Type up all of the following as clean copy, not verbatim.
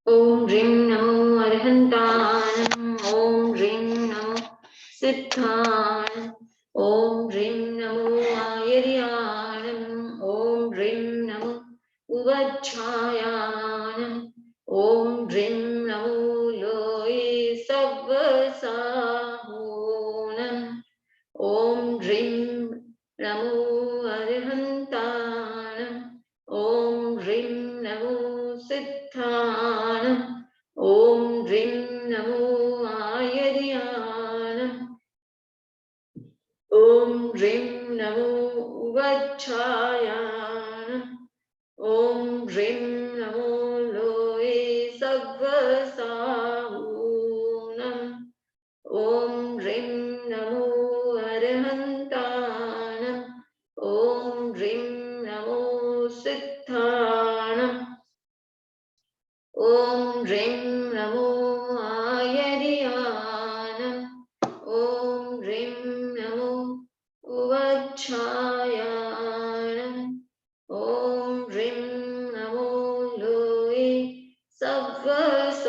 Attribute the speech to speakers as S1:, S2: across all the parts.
S1: ओम ह्रीं नमो अरहन्ताणं। ओम ह्रीं नमो सिद्धाणं। ओम ह्रीं नमो आयर्याणं। ओम ह्रीं नमो उवच्छायाणं। ओम ह्रीं नमो लोये सव्वसाहोणं। ओम ह्रीं नमो अरहन्ताणं। ओम ह्रीं नमो सिद्धाणं। ओम ह्रीं नमो आयर्याणं। ओम ह्रीं नमो उवच्छायाणं। ओम ह्रीं नमो लोये सव्वसाहोणं। ओम ह्रीं नमो अरहन्ताणं। ओम ह्रीं नमो सिद्धाणं। ओम ह्रीं नमो आयर्याणं। ओम ह्रीं नमो उवच्छायाणं। ओम ह्रीं नमो लोये सव्वसाहोणं।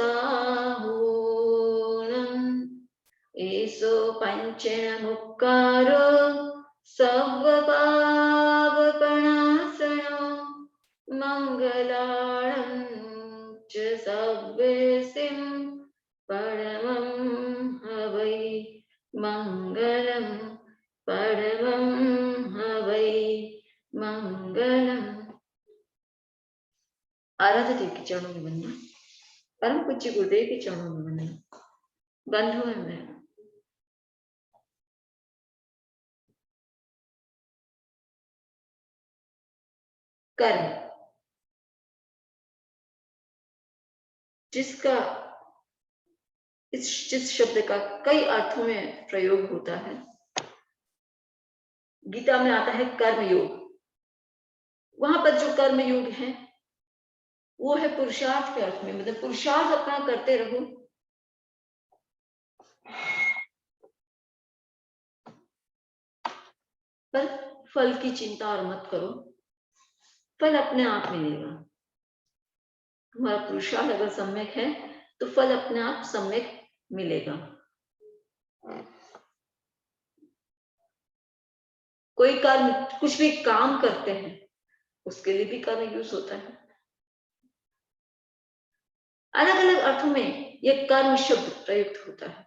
S1: एषो पञ्चमुक्कारो सर्वपापप्रणाशनो मङ्गलार्णं च सर्वेसिं परमं हवै। मङ्गलं परमं हवै। मंगलम। आराध्य देव के चरणों में वंदना। परम पूज्य गुरुदेव के चरणों में वंदना। बंधुओं में कर्म, जिस शब्द का कई अर्थों में प्रयोग होता है। गीता में आता है कर्म योग। वहां पर जो कर्म योग है वो है पुरुषार्थ के अर्थ में, मतलब पुरुषार्थ अपना करते रहो, पर फल की चिंता और मत करो, फल अपने आप मिलेगा। तुम्हारा पुरुषार्थ अगर सम्यक है तो फल अपने आप सम्यक मिलेगा। कोई कर्म, कुछ भी काम करते हैं उसके लिए भी कर्म यूज होता है। अलग अलग अर्थों में यह कर्म शब्द प्रयुक्त होता है।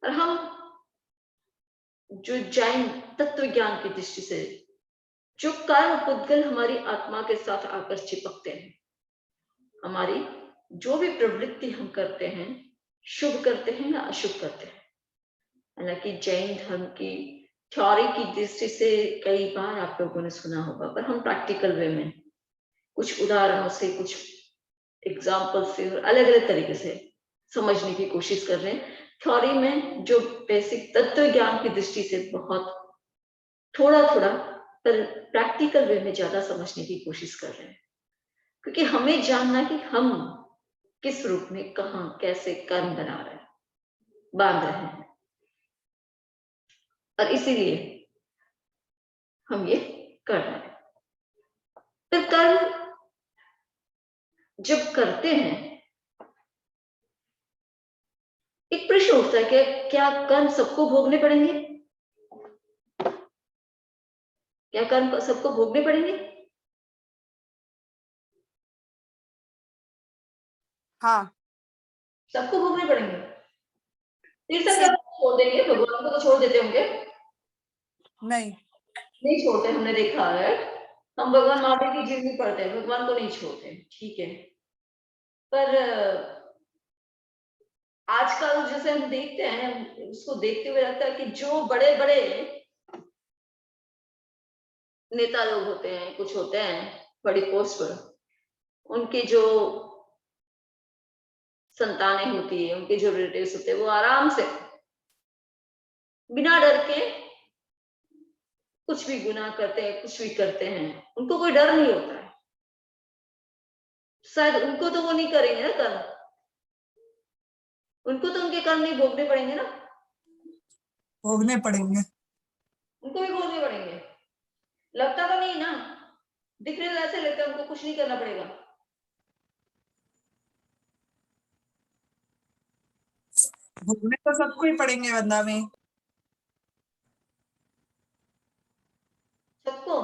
S1: और हम जो जैन तत्व ज्ञान की दृष्टि से जो कर्म पुद्गल हमारी आत्मा के साथ आकर चिपकते हैं, हमारी जो भी प्रवृत्ति हम करते हैं, शुभ करते हैं या अशुभ करते हैं। हालांकि जैन धर्म की थ्योरी की दृष्टि से कई बार आप लोगों ने सुना होगा, पर हम प्रैक्टिकल वे में कुछ उदाहरणों से, कुछ एग्जाम्पल से और अलग अलग तरीके से समझने की कोशिश कर रहे हैं। थ्योरी में जो बेसिक तत्व ज्ञान की दृष्टि से बहुत थोड़ा थोड़ा, पर प्रैक्टिकल वे में ज्यादा समझने की कोशिश कर रहे हैं, क्योंकि हमें जानना कि हम किस रूप में कहां कैसे कर्म बना रहे हैं, बांध रहे हैं, और इसीलिए हम ये कर रहे हैं। तो कर्म जब करते हैं, एक प्रश्न उठता है कि क्या कर्म सबको भोगने पड़ेंगे? क्या कर्म सबको भोगने पड़ेंगे?
S2: हाँ,
S1: सबको भोगने पड़ेंगे। तीर्थंकर छोड़ देंगे, भगवान को तो छोड़ देते होंगे? नहीं छोड़ते, हमने देखा है। हम भगवान महावीर की जीवनी पढ़ते हैं, भगवान को नहीं छोड़ते, ठीक है। पर आजकल जैसे हम देखते हैं, उसको देखते हुए लगता है कि जो बड़े बड़े नेता लोग होते हैं, कुछ होते हैं बड़ी पोस्ट पर, उनके जो संतानें होती है, उनके जो रिलेटिव्स होते हैं, वो आराम से बिना डर के कुछ भी गुनाह करते हैं, कुछ भी करते हैं, उनको कोई डर नहीं होता है। शायद उनको तो वो नहीं करेंगे ना कर्म, उनको तो उनके कर्म नहीं भोगने पड़ेंगे ना?
S2: भोगने पड़ेंगे,
S1: उनको भी भोगने पड़ेंगे। लगता तो नहीं ना, दिखने तो ऐसे लगता है उनको कुछ नहीं करना पड़ेगा।
S2: भोगने तो सबको ही पड़ेंगे वंदा में।
S1: सबको?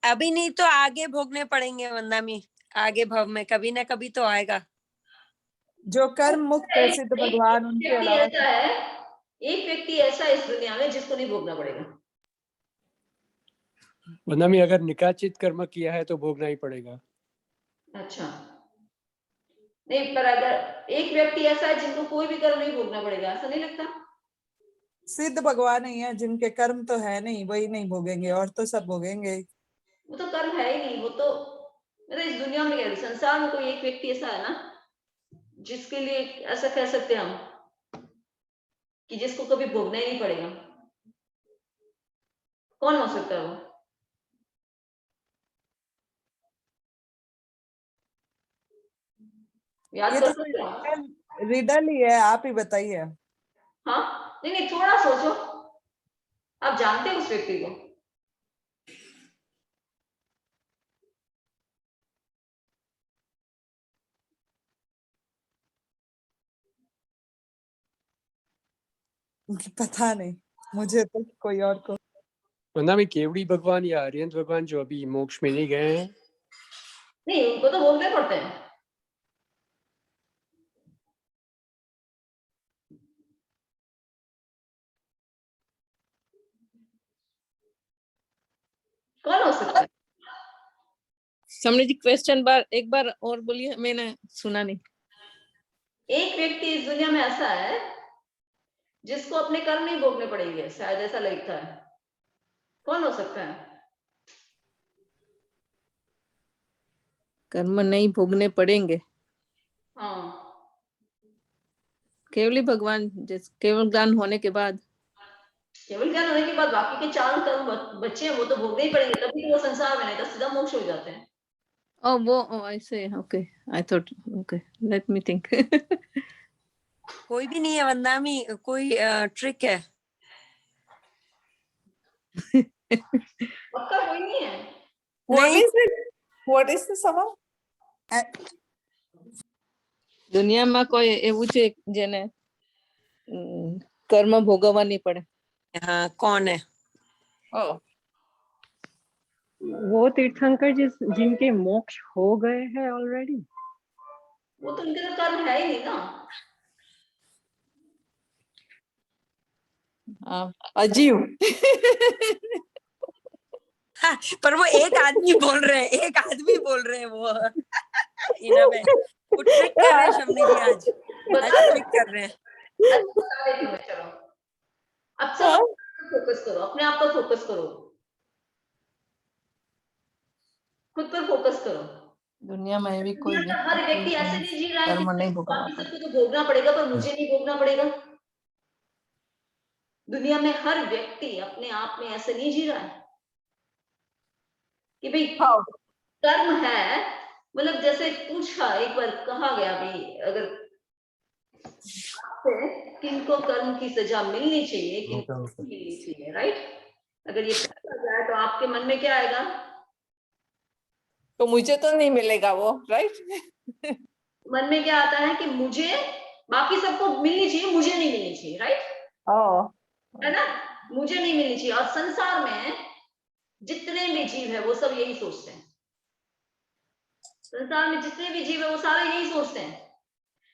S3: अभी नहीं तो आगे भोगने पड़ेंगे वंदा में, आगे भव में कभी ना कभी तो आएगा।
S2: जो कर्म मुक्त है सिद्ध भगवान, उनके
S1: व्यक्ति
S2: अलावा
S1: ऐसा है, एक व्यक्ति ऐसा है इस दुनिया में जिसको नहीं भोगना पड़ेगा।
S4: वंदा में अगर निकाचित कर्म किया है तो भोगना ही पड़ेगा।
S1: अच्छा, नहीं पर अगर एक व्यक्ति ऐसा है जिनको कोई भी कर्म नहीं भोगना पड़ेगा, ऐसा नहीं लगता?
S2: सिद्ध भगवान ही है जिनके कर्म तो है नहीं, वही नहीं भोगेंगे, और तो सब भोगेंगे।
S1: वो तो कर्म है ही नहीं, वो तो मतलब इस दुनिया में कह रही, संसार में कोई एक व्यक्ति ऐसा है ना जिसके लिए ऐसा कह सकते हैं हम कि जिसको कभी भोगना ही नहीं पड़ेगा। कौन हो सकता है वो? याद
S2: ये
S1: कर
S2: तो
S1: सकते हो?
S2: रिडल ही है, आप ही बताइए।
S1: हाँ, नहीं नहीं, थोड़ा सोचो, आप जानते हो उस व्यक्ति को?
S2: पता नहीं मुझे तो, कोई और को।
S4: वंदा में केवड़ी भगवान या आर्यंत भगवान जो अभी मोक्ष में नहीं गए हैं?
S1: नहीं, उनको तो भोगने पड़ते हैं। कौन हो सकता है?
S5: समझ जी, क्वेश्चन एक बार और बोलिए, मैंने सुना नहीं।
S1: एक व्यक्ति इस दुनिया में ऐसा है जिसको अपने कर्म नहीं भोगने पड़ेंगे, शायद ऐसा लगता है। कौन हो सकता है?
S5: कर्म नहीं भोगने पड़ेंगे?
S1: हाँ,
S5: केवली भगवान, जिस केवल ज्ञान होने के बाद।
S1: केवल ज्ञान होने के बाद बाकी के 4 कर्म बच्चे हैं, वो तो भोगने ही पड़ेंगे, तभी तो वो संसार में, नहीं तो सीधा मोक्ष हो जाते हैं।
S5: ओ वो ऐसे, okay, I thought, okay, let me think.
S3: कोई भी नहीं है वंदा में, कोई ट्रिक है।
S1: पक्का कोई नहीं है?
S2: What
S3: नहीं,
S2: is it? What is the सवाल?
S5: દુનિયામાં કોઈ એવું છે જેને કર્મ ભોગવવા નહીં પડે?
S3: हाँ कौन है?
S6: वो तीर्थंकर जिनके मोक्ष हो गए हैं ऑलरेडी।
S1: वो तो उनके तो कर्म है ही नहीं ना।
S6: अजीव।
S3: हाँ, पर वो एक आदमी बोल रहे हैं, एक आदमी बोल रहे हैं वो। इना में वो ट्रिक कर रहे हैं शम्मी जी, आज ट्रिक कर रहे हैं।
S1: बता देती हूँ मैं, चलो अब सब फोकस करो, अपने आप पर फोकस करो, खुद पर फोकस करो।
S5: दुनिया में भी कोई
S1: दुनिया में हर व्यक्ति ऐसे नहीं जी रहा है
S5: कर्म नहीं
S1: कि
S5: भोगना
S1: बाकी
S5: पड़े।
S1: सबको तो भोगना पड़ेगा पर मुझे नहीं भोगना पड़ेगा। दुनिया में हर व्यक्ति अपने आप में ऐसे नहीं जी रहा है कि भाई कर्म है, मतलब जैसे पूछा एक बार, कहा गया भाई अगर किनको कर्म की सजा मिलनी चाहिए, किनको नहीं मिलनी चाहिए, राइट? अगर ये पूछा जाए तो आपके मन में क्या आएगा?
S6: तो मुझे तो नहीं मिलेगा वो, राइट?
S1: मन में क्या आता है कि मुझे, बाकी सबको मिलनी चाहिए, मुझे नहीं मिलनी चाहिए, राइट? है ना? मुझे नहीं मिलनी चाहिए। और संसार में जितने भी जीव है वो सब यही सोचते हैं। संसार में जितने भी जीव है वो सारे यही सोचते हैं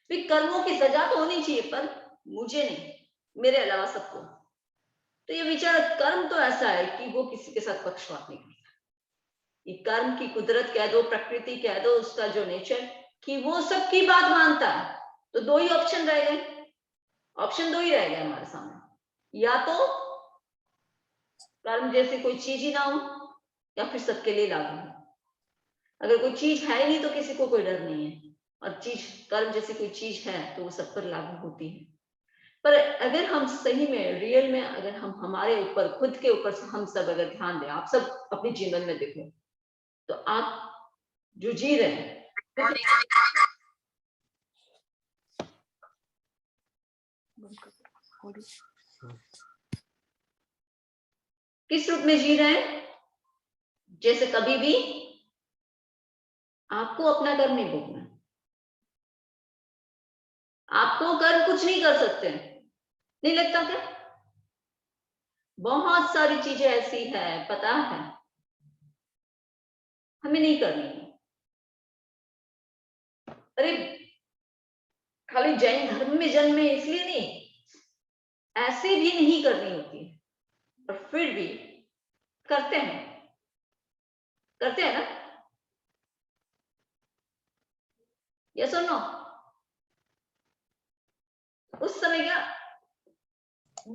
S1: कि कर्मों की सजा तो होनी चाहिए पर मुझे नहीं, मेरे अलावा सबको। तो ये विचार, कर्म तो ऐसा है कि वो किसी के साथ पक्षपात नहीं करता। ये कर्म की कुदरत कह दो, प्रकृति कह दो, उसका जो नेचर, कि वो सबकी बात मानता है। तो दो ही ऑप्शन रह गए, ऑप्शन दो ही रह गए हमारे सामने, या तो कर्म जैसी कोई चीज ही ना हो या फिर सबके लिए लागू हो। अगर कोई चीज है ही नहीं तो किसी को कोई डर नहीं है, और चीज, कर्म जैसी कोई चीज है तो वो सब पर लागू होती है। पर अगर हम सही में, रियल में, अगर हम हमारे ऊपर, खुद के ऊपर हम सब अगर ध्यान दें, आप सब अपने जीवन में देखो, तो आप जो जी रहे हैं किस रूप में जी रहे हैं? जैसे कभी भी आपको अपना कर्म नहीं भोगना, आपको कर्म कुछ नहीं कर सकते, नहीं लगता क्या? बहुत सारी चीजें ऐसी है, पता है, हमें नहीं करनी है। अरे खाली जैन धर्म में जन्मे इसलिए नहीं, ऐसे भी नहीं करनी होती है, और फिर भी करते हैं ना? यस और नो? उस समय क्या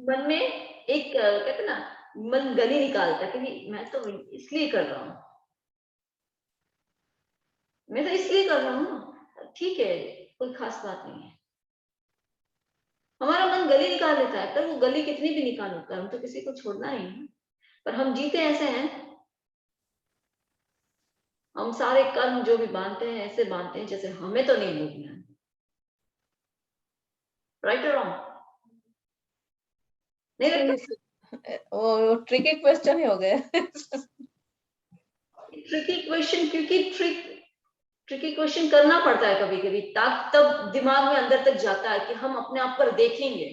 S1: मन में एक कहते ना, मन गली निकालता है कि मैं तो इसलिए कर रहा हूं, मैं तो इसलिए कर रहा हूं ना, ठीक है, कोई खास बात नहीं है। हमारा मन गली निकाल लेता है, पर वो गली कितनी भी निकालो, कर्म तो किसी को छोड़ना नहीं है। पर हम जीते ऐसे हैं, हम सारे कर्म जो भी बांधते हैं ऐसे बांधते हैं जैसे हमें तो नहीं भोगना है। राइट और रॉन्ग? नहीं लगता?
S5: वो ट्रिकी क्वेश्चन ही हो गए।
S1: ट्रिकी क्वेश्चन, क्योंकि ट्रिकी क्वेश्चन करना पड़ता है कभी कभी, तब दिमाग में अंदर तक जाता है कि हम अपने आप पर देखेंगे।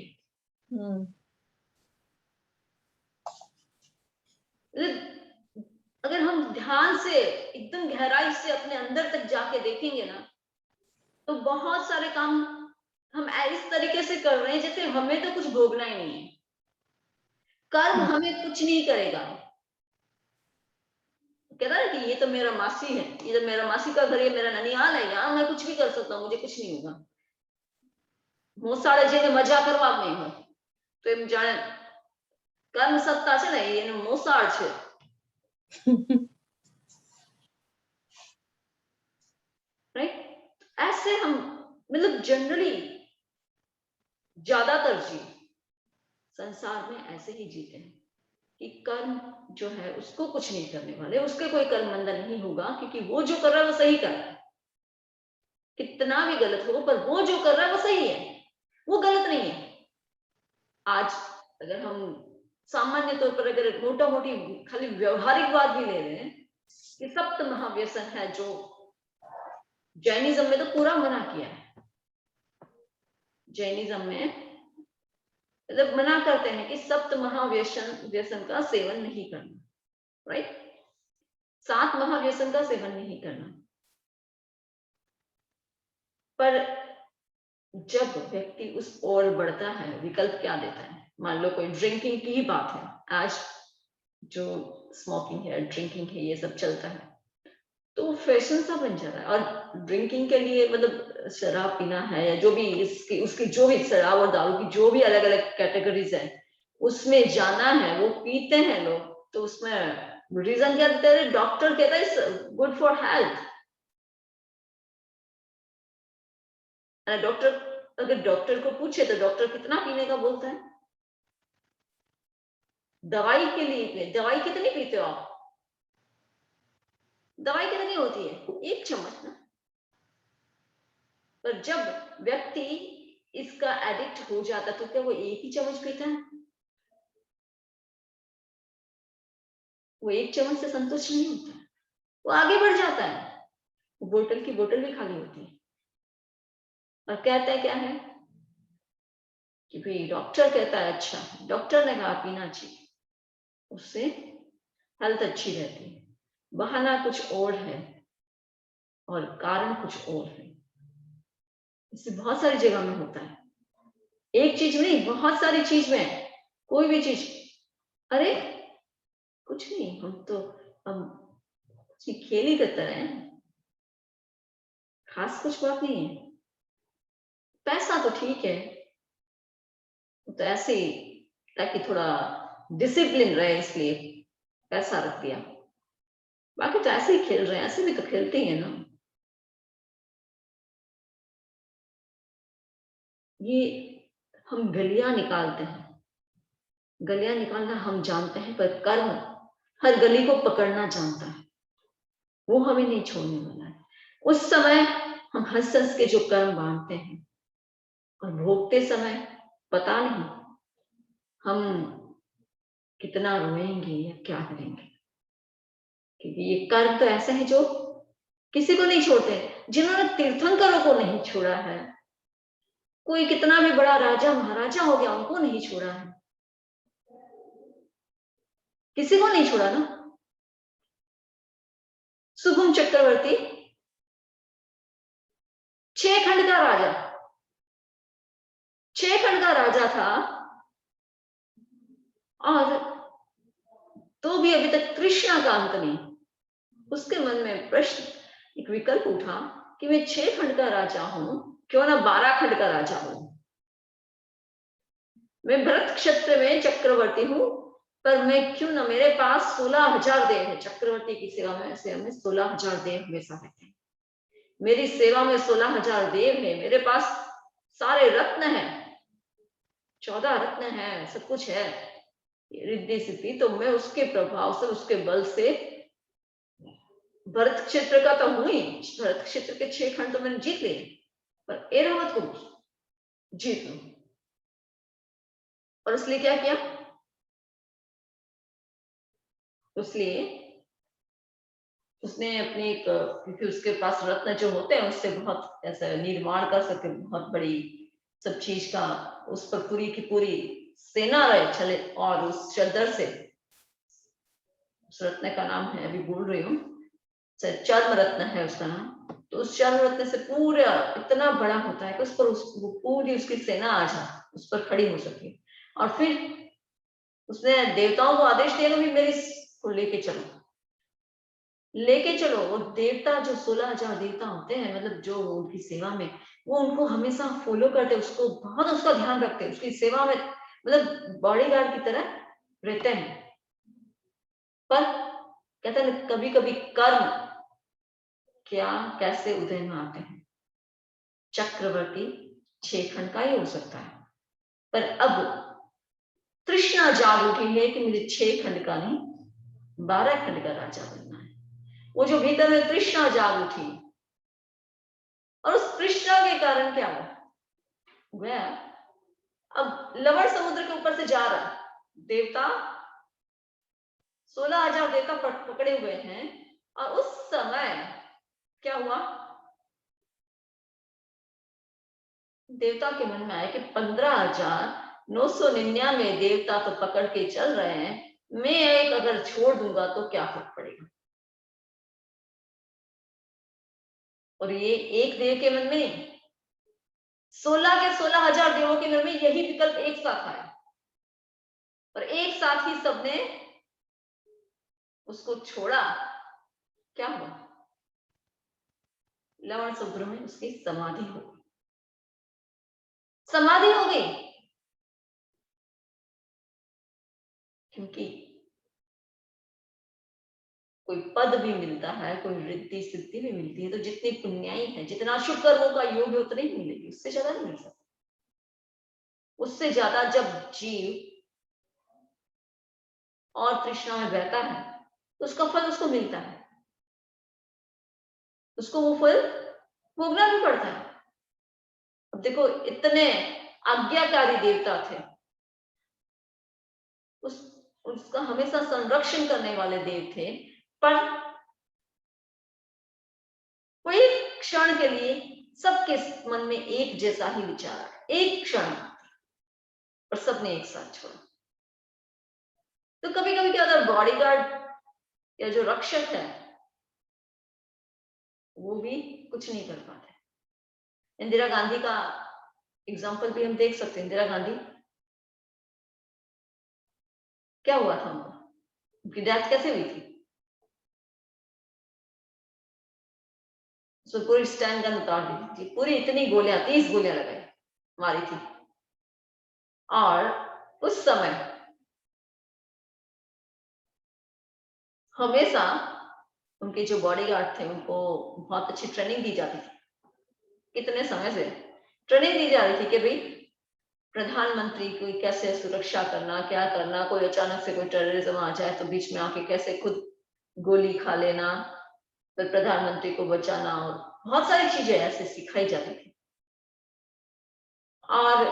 S1: अगर हम ध्यान से एकदम गहराई से अपने अंदर तक जाके देखेंगे ना, तो बहुत सारे काम हम इस तरीके से कर रहे हैं जैसे हमें तो कुछ भोगना ही नहीं है। कर्म हमें कुछ नहीं करेगा। कहता है कि ये तो मेरा मासी है, ये तो मेरा मासी का घर है, मेरा ननिहाल है, यहाँ मैं कुछ भी कर सकता हूँ, मुझे कुछ नहीं होगा। मोसाड़े जेने मजा करवा नहीं हो तो एम जाने कर्म सत्ता છે ને એનું મોસાળ છે। राइट? ऐसे हम मतलब जनरली ज्यादातर जीव संसार में ऐसे ही जीते हैं कि कर्म जो है उसको कुछ नहीं करने वाले, उसके कोई कर्म बंधन नहीं होगा, क्योंकि वो जो कर रहा है वो सही कर रहा है। कितना भी गलत हो, पर वो जो कर रहा है वो सही है, वो गलत नहीं है। आज अगर हम सामान्य तौर पर अगर मोटा मोटी खाली व्यवहारिक बात भी ले रहे हैं कि सप्त महाव्यसन है, जो जैनिज्म में तो पूरा मना किया है। जैनिज्म में मतलब मना करते हैं कि सप्त महाव्यसन का सेवन नहीं करना, राइट? 7 महाव्यसन का सेवन नहीं करना। पर जब व्यक्ति उस ओर बढ़ता है, विकल्प क्या देता है? मान लो कोई ड्रिंकिंग की ही बात है, आज जो स्मोकिंग है, ड्रिंकिंग है, ये सब चलता है, तो फैशन सा बन जाता है। और ड्रिंकिंग के लिए मतलब शराब पीना है या जो भी उसकी जो भी शराब और दारू की जो भी अलग अलग कैटेगरीज है, उसमें जाना है, वो पीते हैं लोग। तो उसमें रीजन क्या देते हैं? डॉक्टर कहता है गुड फॉर हेल्थ। डॉक्टर, अगर डॉक्टर को पूछे तो डॉक्टर कितना पीने का बोलता है? दवाई के लिए, दवाई कितनी पीते हो आप? दवाई कितनी होती है? 1 चम्मच ना। पर जब व्यक्ति इसका एडिक्ट हो जाता तो क्या वो 1 ही चम्मच पीता है? वो 1 चम्मच से संतुष्ट नहीं होता, वो आगे बढ़ जाता है, बोतल की बोतल भी खाली होती है। और कहता है क्या है कि भाई डॉक्टर कहता है, अच्छा डॉक्टर ने कहा पीना चाहिए, उससे हेल्थ अच्छी रहती है। बहाना कुछ और है और कारण कुछ और है। इससे बहुत सारी जगह में होता है, एक चीज नहीं, बहुत सारी चीज में। कोई भी चीज, अरे कुछ नहीं, हम खेल ही करते रहे, खास कुछ बात नहीं है। पैसा तो ठीक है, तो ऐसे ही ताकि थोड़ा डिसिप्लिन रहे इसलिए पैसा रख दिया, बाकी तो ऐसे ही खेल रहे हैं, ऐसे भी तो खेलते ही है ना। ये हम गलियां निकालते हैं, गलियां निकालना हम जानते हैं, पर कर्म हर गली को पकड़ना जानता है, वो हमें नहीं छोड़ने वाला है। उस समय हम हंस हंस के जो कर्म बांधते हैं और भोगते समय पता नहीं हम कितना रोएंगे या क्या करेंगे, क्योंकि ये कर्म तो ऐसे हैं जो किसी को नहीं छोड़ते। जिन्होंने तीर्थंकरों को नहीं छोड़ा है, कोई कितना भी बड़ा राजा महाराजा हो गया, उनको नहीं छोड़ा है, किसी को नहीं छोड़ा ना। शुभम चक्रवर्ती 6 खंड का राजा, 6 खंड का राजा था, और तो भी अभी तक तृष्णा का अंत नहीं। उसके मन में प्रश्न, एक विकल्प उठा कि मैं 6 खंड का राजा हूं, क्यों ना 12 खंड का राजा हूं। मैं भरत क्षेत्र में चक्रवर्ती हूं, पर मैं क्यों ना, मेरे पास 16,000 देव है। चक्रवर्ती की सेवा में 16,000 देव हमेशा रहते हैं। मेरी सेवा में 16,000 देव है, मेरे पास सारे रत्न हैं, 14 रत्न हैं, सब कुछ है, रिद्धि सिद्धि। तो मैं उसके प्रभाव से, उसके बल से भरत क्षेत्र का तो हूं ही, भरत क्षेत्र के 6 खंड तो मैंने जीत लिए, पर एरावत को जीत लूं। और इसलिए क्या किया, इसलिए उसने अपने एक, क्योंकि उसके पास रत्न जो होते हैं उससे बहुत ऐसा निर्माण कर सके, बहुत बड़ी सब चीज का, उस पर पूरी की पूरी सेना रहे चले, और उस चद्दर से, उस रत्न का नाम है, अभी बोल रही हूँ, चर्म रत्न है उसका नाम। तो उस चर्म रत्न से पूरा इतना बड़ा होता है कि उस पर वो पूरी उसकी सेना आ जाए, उस पर खड़ी हो सके। और फिर उसने देवताओं को आदेश दिया कि मेरे को लेके चलो, लेके चलो। वो देवता जो 16,000 देवता होते हैं, मतलब जो उनकी सेवा में, वो उनको हमेशा फॉलो करते, उसको बहुत उसका ध्यान रखते, उसकी सेवा में मतलब बॉडीगार्ड की तरह रहते हैं। पर कहते हैं कभी कभी कर्म क्या कैसे उदय में आते हैं। चक्रवर्ती 6 खंड का ही हो सकता है, पर अब तृष्णा जाग उठी है कि मुझे 6 खंड का नहीं 12 खंड का राजा बनना है। वो जो भीतर में तृष्णा जाग उठी, और उस तृष्णा के कारण क्या हुआ, वह अब लवण समुद्र के ऊपर से जा रहा है। देवता 16,000 देवता पकड़े हुए हैं, और उस समय क्या हुआ, देवता के मन में आया कि 15,999 देवता तो पकड़ के चल रहे हैं, मैं एक अगर छोड़ दूंगा तो क्या फर्क पड़ेगा। और ये एक देव के मन में नहीं, 16 के 16,000 देवों के मन में यही विकल्प एक साथ आया, और एक साथ ही सबने उसको छोड़ा। क्या हुआ, लवण समुद्र में उसकी समाधि हो गई, समाधि हो गई। क्योंकि कोई पद भी मिलता है, कोई रिद्धि सिद्धि भी मिलती है, तो जितनी पुण्याई है, जितना शुभ कर्मों का योग है, उतनी ही मिलेगी, उससे ज्यादा नहीं मिल सकता। उससे ज्यादा जब जीव और तृष्णा में बहता है तो उसका फल उसको मिलता है, उसको वो फल भोगना भी पड़ता है। अब देखो, इतने आज्ञाकारी देवता थे, उसका हमेशा संरक्षण करने वाले देव थे, पर कोई क्षण के लिए सबके मन में एक जैसा ही विचार, एक क्षण, और सबने एक साथ छोड़ा। तो कभी कभी क्या होता है, बॉडीगार्ड या जो रक्षक है वो भी कुछ नहीं कर पाते। इंदिरा गांधी का एग्जाम्पल भी हम देख सकते हैं। इंदिरा गांधी, क्या हुआ था उनका, उनकी डेथ कैसे हुई थी, उसमें पूरी स्टैंड गन उतार दी थी, पूरी इतनी गोलियां, 30 गोलियां लगाई, मारी थी। और उस समय हमेशा उनके जो बॉडीगार्ड थे उनको बहुत अच्छी ट्रेनिंग दी जाती थी। कितने समय से ट्रेनिंग दी जा रही थी कि भाई प्रधानमंत्री को कैसे सुरक्षा करना, क्या करना, कोई अचानक से कोई टेररिज्म आ जाए तो बीच में आके कैसे खुद गोली खा लेना, फिर प्रधानमंत्री को बचाना, और बहुत सारी चीजें ऐसे सिखाई जाती थी। और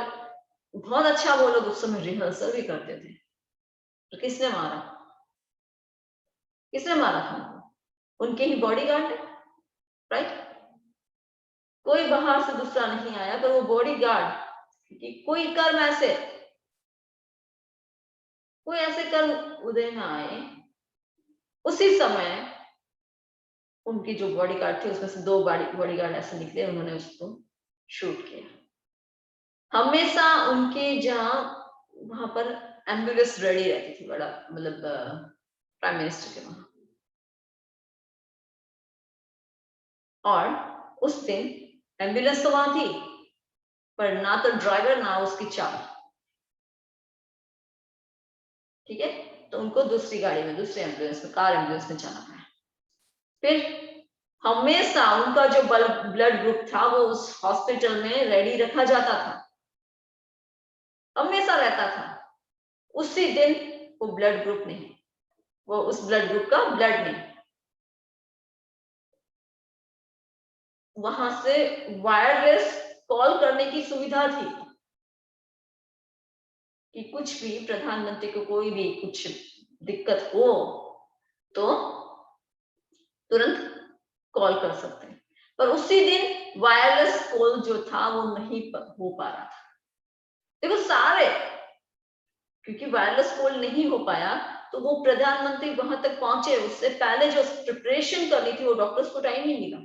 S1: बहुत अच्छा वो लोग उस समय रिहर्सल भी करते थे। तो किसने मारा, किसने मारा था उनको, उनके ही बॉडीगार्ड ने, राइट। कोई बाहर से दूसरा नहीं आया, पर वो बॉडीगार्ड कि कोई ऐसे कर्म उदय में आए, उसी समय उनकी जो बॉडीगार्ड थी उसमें से 2 बॉडीगार्ड ऐसे निकले, उन्होंने उसको शूट किया। हमेशा उनके जहां वहां पर एम्बुलेंस रेडी रहती थी, बड़ा मतलब प्राइम मिनिस्टर के वहां। और उस दिन एम्बुलेंस तो वहां थी, पर ना तो ड्राइवर ना उसकी चाबी। ठीक है, तो उनको दूसरी गाड़ी में, दूसरी एम्बुलेंस में, कार एम्बुलेंस में जाना पड़ा। फिर हमेशा उनका जो ब्लड ग्रुप था वो उस हॉस्पिटल में रेडी रखा जाता था, हमेशा रहता था। उसी दिन वो ब्लड ग्रुप नहीं, वो उस ब्लड ग्रुप का ब्लड नहीं, वहां से वायरलेस कॉल करने की सुविधा थी कि कुछ भी प्रधानमंत्री को कोई भी कुछ दिक्कत हो तो तुरंत कॉल कर सकते हैं। पर उसी दिन वायरलेस कॉल जो था वो नहीं हो पा रहा था। देखो सारे, क्योंकि वायरलेस कॉल नहीं हो पाया तो वो प्रधानमंत्री वहां तक पहुंचे, उससे पहले जो प्रिपरेशन करनी थी वो डॉक्टर्स को टाइम नहीं मिला।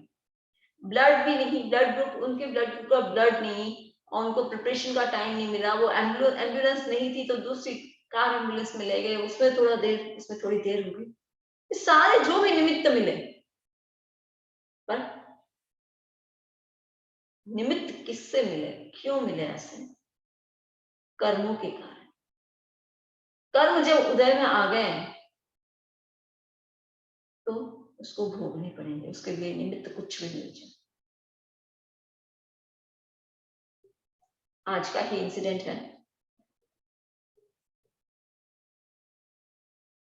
S1: ब्लड भी नहीं, ब्लड ग्रुप, उनके ब्लड ग्रुप का ब्लड नहीं, और उनको प्रिपरेशन का टाइम नहीं मिला। वो एम्बुलेंस नहीं थी तो दूसरी कार एम्बुलेंस में ले गए, उसमें थोड़ी देर हो गई। सारे जो भी निमित्त मिले, पर निमित्त किससे मिले, क्यों मिले? ऐसे कर्मों के कारण। कर्म जब उदय में आ गए तो उसको भोगने पड़ेंगे, उसके लिए निमित्त कुछ भी नहीं चाहिए। आज का ही इंसिडेंट है,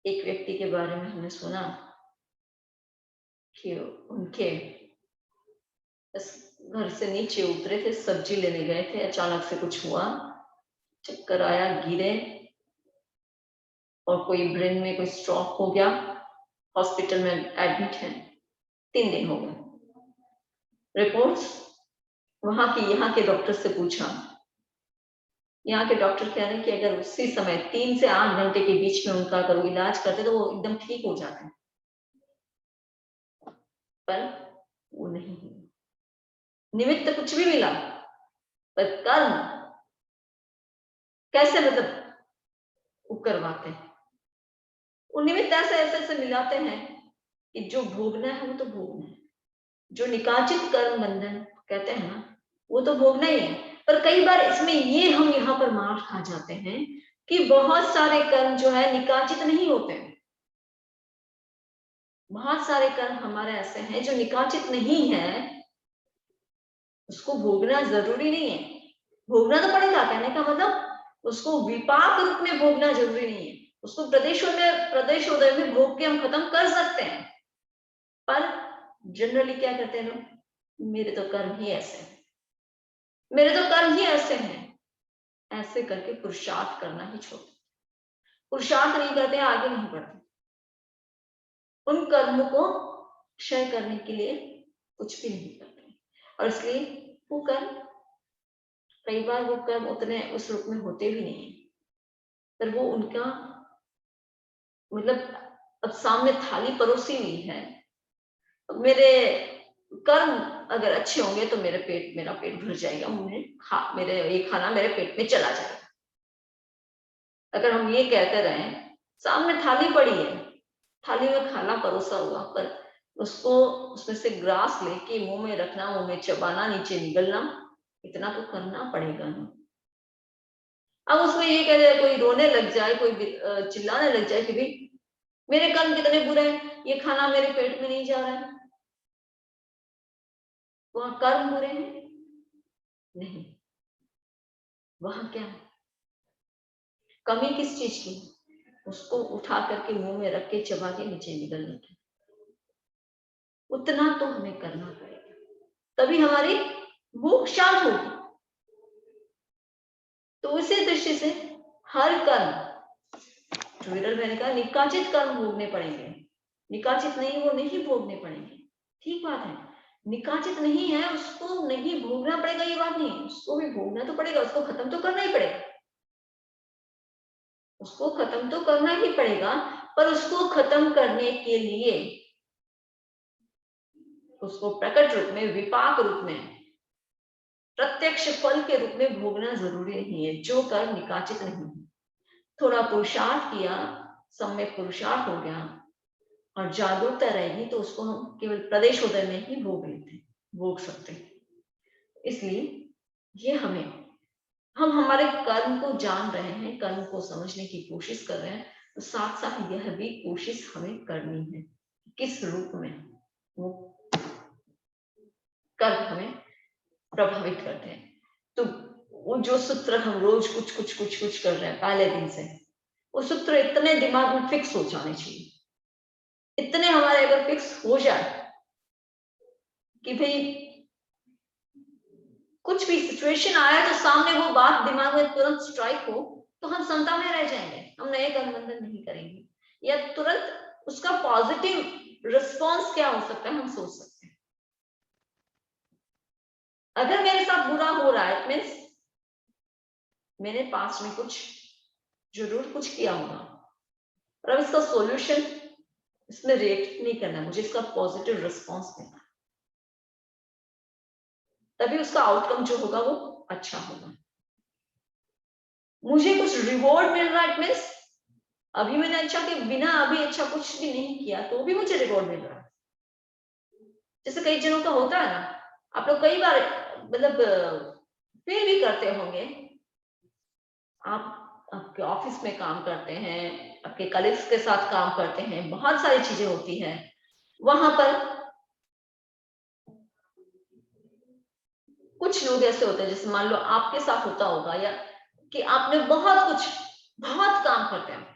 S1: एक व्यक्ति के बारे में हमने सुना कि उनके घर से नीचे उतरे थे, सब्जी लेने गए थे, अचानक से कुछ हुआ, चक्कर आया, गिरे और कोई ब्रेन में कोई स्ट्रोक हो गया, हॉस्पिटल में एडमिट है, 3 दिन हो गए। रिपोर्ट्स वहां की, यहाँ के डॉक्टर से पूछा, यहाँ के डॉक्टर कह रहे हैं कि अगर उसी समय 3 से 8 घंटे के बीच में उनका अगर वो इलाज करते तो वो एकदम ठीक हो जाते, पर वो नहीं हुआ। निमित्त कुछ भी मिला, पर कर्म कैसे मतलब वो करवाते हैं, वो निमित्त ऐसे मिलाते हैं कि जो भोगना है वो तो भोगना है। जो निकाचित कर्म बंधन कहते हैं ना, वो तो भोगना ही है। पर कई बार इसमें ये हम यहाँ पर मार खा जाते हैं कि बहुत सारे कर्म जो है निकाचित नहीं होते हैं। बहुत सारे कर्म हमारे ऐसे हैं जो निकाचित नहीं है, उसको भोगना जरूरी नहीं है। भोगना तो पड़ेगा, कहने का मतलब उसको विपाक रूप में भोगना जरूरी नहीं है। उसको प्रदेशोदय में भोग के हम खत्म कर सकते हैं। पर जनरली क्या करते हैं लोग, मेरे तो कर्म ही ऐसे हैं, मेरे तो कर्म ही ऐसे हैं, ऐसे करके पुरुषार्थ करना ही छोड़, पुरुषार्थ नहीं करते, आगे नहीं बढ़ते। उन कर्मों को क्षय करने के लिए कुछ भी नहीं करते, और इसलिए वो कर्म, कई बार वो कर्म उतने उस रूप में होते भी नहीं है, पर वो उनका मतलब अब सामने थाली परोसी हुई है, मेरे कर्म अगर अच्छे होंगे तो मेरा पेट भर जाएगा, मेरे ये खाना मेरे पेट में चला जाएगा। अगर हम ये कहते रहे, सामने थाली पड़ी है, थाली में खाना परोसा हुआ, पर उसको उसमें से ग्रास लेके मुंह में रखना, मुंह में चबाना, नीचे निगलना, इतना तो करना पड़ेगा ना। अब उसमें ये कह रहे, कोई रोने लग जाए, कोई चिल्लाने लग जाए कि भाई मेरे कर्म कितने बुरे हैं, ये खाना मेरे पेट में नहीं जा रहा है, वहां कर्म बुरे हैं? नहीं, वहां क्या है, कमी किस चीज की? उसको उठा करके मुंह में रख के चबा के नीचे निगलने की। उतना तो हमें करना पड़ेगा, तभी हमारी भूख शांत होगी। तो इसी दृष्टि से हर कर्म, विरल मैंने कहा निकाचित कर्म भोगने पड़ेंगे, निकाचित नहीं वो नहीं भोगने पड़ेंगे, ठीक बात है। निकाचित नहीं है उसको नहीं भोगना पड़ेगा, ये बात नहीं, उसको भी भोगना तो पड़ेगा, उसको खत्म तो करना ही पड़ेगा, उसको खत्म तो करना ही पड़ेगा। पर उसको खत्म करने के लिए उसको प्रकट रूप में, विपाक रूप में, प्रत्यक्ष फल के रूप में भोगना जरूरी नहीं है, जो कर निकाचित नहीं है। थोड़ा पुरुषार्थ किया, सम्यक पुरुषार्थ हो गया और जागरूकता रहेगी तो उसको हम केवल प्रदेश उदय में ही भोग सकते हैं। इसलिए ये हम हमारे कर्म को जान रहे हैं, कर्म को समझने की कोशिश कर रहे हैं, तो साथ साथ यह भी कोशिश हमें करनी है किस रूप में वो कर्म हमें प्रभावित करते हैं। तो वो जो सूत्र हम रोज कुछ कर रहे हैं पहले दिन से, वो सूत्र इतने दिमाग में फिक्स हो जाने चाहिए, इतने हमारे अगर फिक्स हो जाए कि भाई कुछ भी सिचुएशन आया तो सामने वो बात दिमाग में तुरंत स्ट्राइक हो, तो हम संता में रह जाएंगे, हम नए कर्म बंधन नहीं करेंगे, या तुरंत उसका पॉजिटिव रिस्पॉन्स क्या हो सकता है हम सोच सकते हैं। अगर मेरे साथ बुरा हो रहा है, मीन्स मैंने पास्ट में जरूर कुछ किया होगा, और अब इसका सॉल्यूशन, इसमें रिएक्ट नहीं करना, मुझे इसका पॉजिटिव रिस्पॉन्स देना, तभी उसका आउटकम जो होगा वो अच्छा होगा। मुझे कुछ रिवॉर्ड मिल रहा है, मीन्स अभी मैंने अच्छा के बिना अभी अच्छा कुछ भी नहीं किया तो भी मुझे रिवॉर्ड मिल रहा है। जैसे कई जनों का होता है ना, आप लोग कई बार मतलब फिर भी करते होंगे, आप आपके ऑफिस में काम करते हैं, आपके कलीग्स के साथ काम करते हैं, बहुत सारी चीजें होती हैं, वहां पर कुछ लोग ऐसे होते हैं, जैसे मान लो आपके साथ होता होगा, या कि आपने बहुत काम करते हैं,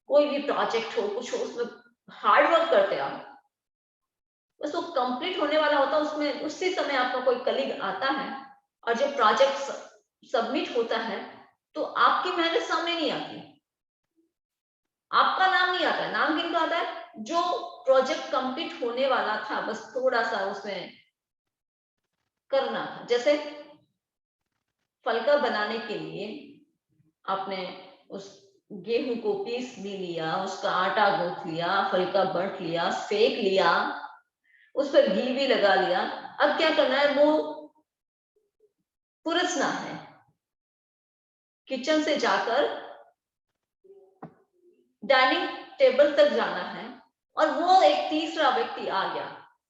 S1: कोई भी प्रोजेक्ट हो कुछ हो, उसमें हार्ड वर्क करते हैं आप, बस वो कंप्लीट होने वाला होता है, उसमें उसी समय आपका कोई कलीग आता है और जब प्रोजेक्ट सबमिट होता है तो आपकी मेहनत सामने नहीं आती, आपका नाम नहीं आता है। नाम किनको आता है? जो प्रोजेक्ट कंप्लीट होने वाला था, बस थोड़ा सा उसमें करना था। जैसे फलका बनाने के लिए आपने उस गेहूं को पीस भी लिया, उसका आटा गूंथ लिया, फलका बट लिया, सेक लिया, उस पर घी भी लगा लिया, अब क्या करना है, वो पुरसना है, किचन से जाकर डाइनिंग टेबल तक जाना है, और वो एक तीसरा व्यक्ति आ गया,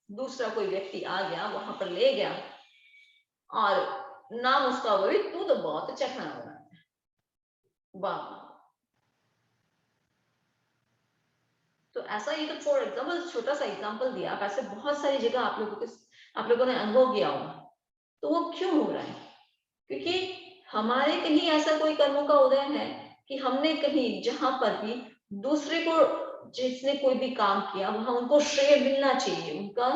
S1: दूसरा कोई व्यक्ति आ गया, वहां पर ले गया और नाम उसका वही, तू तो बहुत अच्छा खाना बनाता है, वाह। तो ऐसा, ये तो फॉर एग्जाम्पल छोटा सा एग्जाम्पल दिया, आप ऐसे बहुत सारी जगह आप लोगों ने अनुभव किया होगा। तो वो क्यों हो रहा है? क्योंकि हमारे कहीं ऐसा कोई कर्मों का उदय है कि हमने कहीं जहां पर भी दूसरे को, जिसने कोई भी काम किया, वहां उनको श्रेय मिलना चाहिए, उनका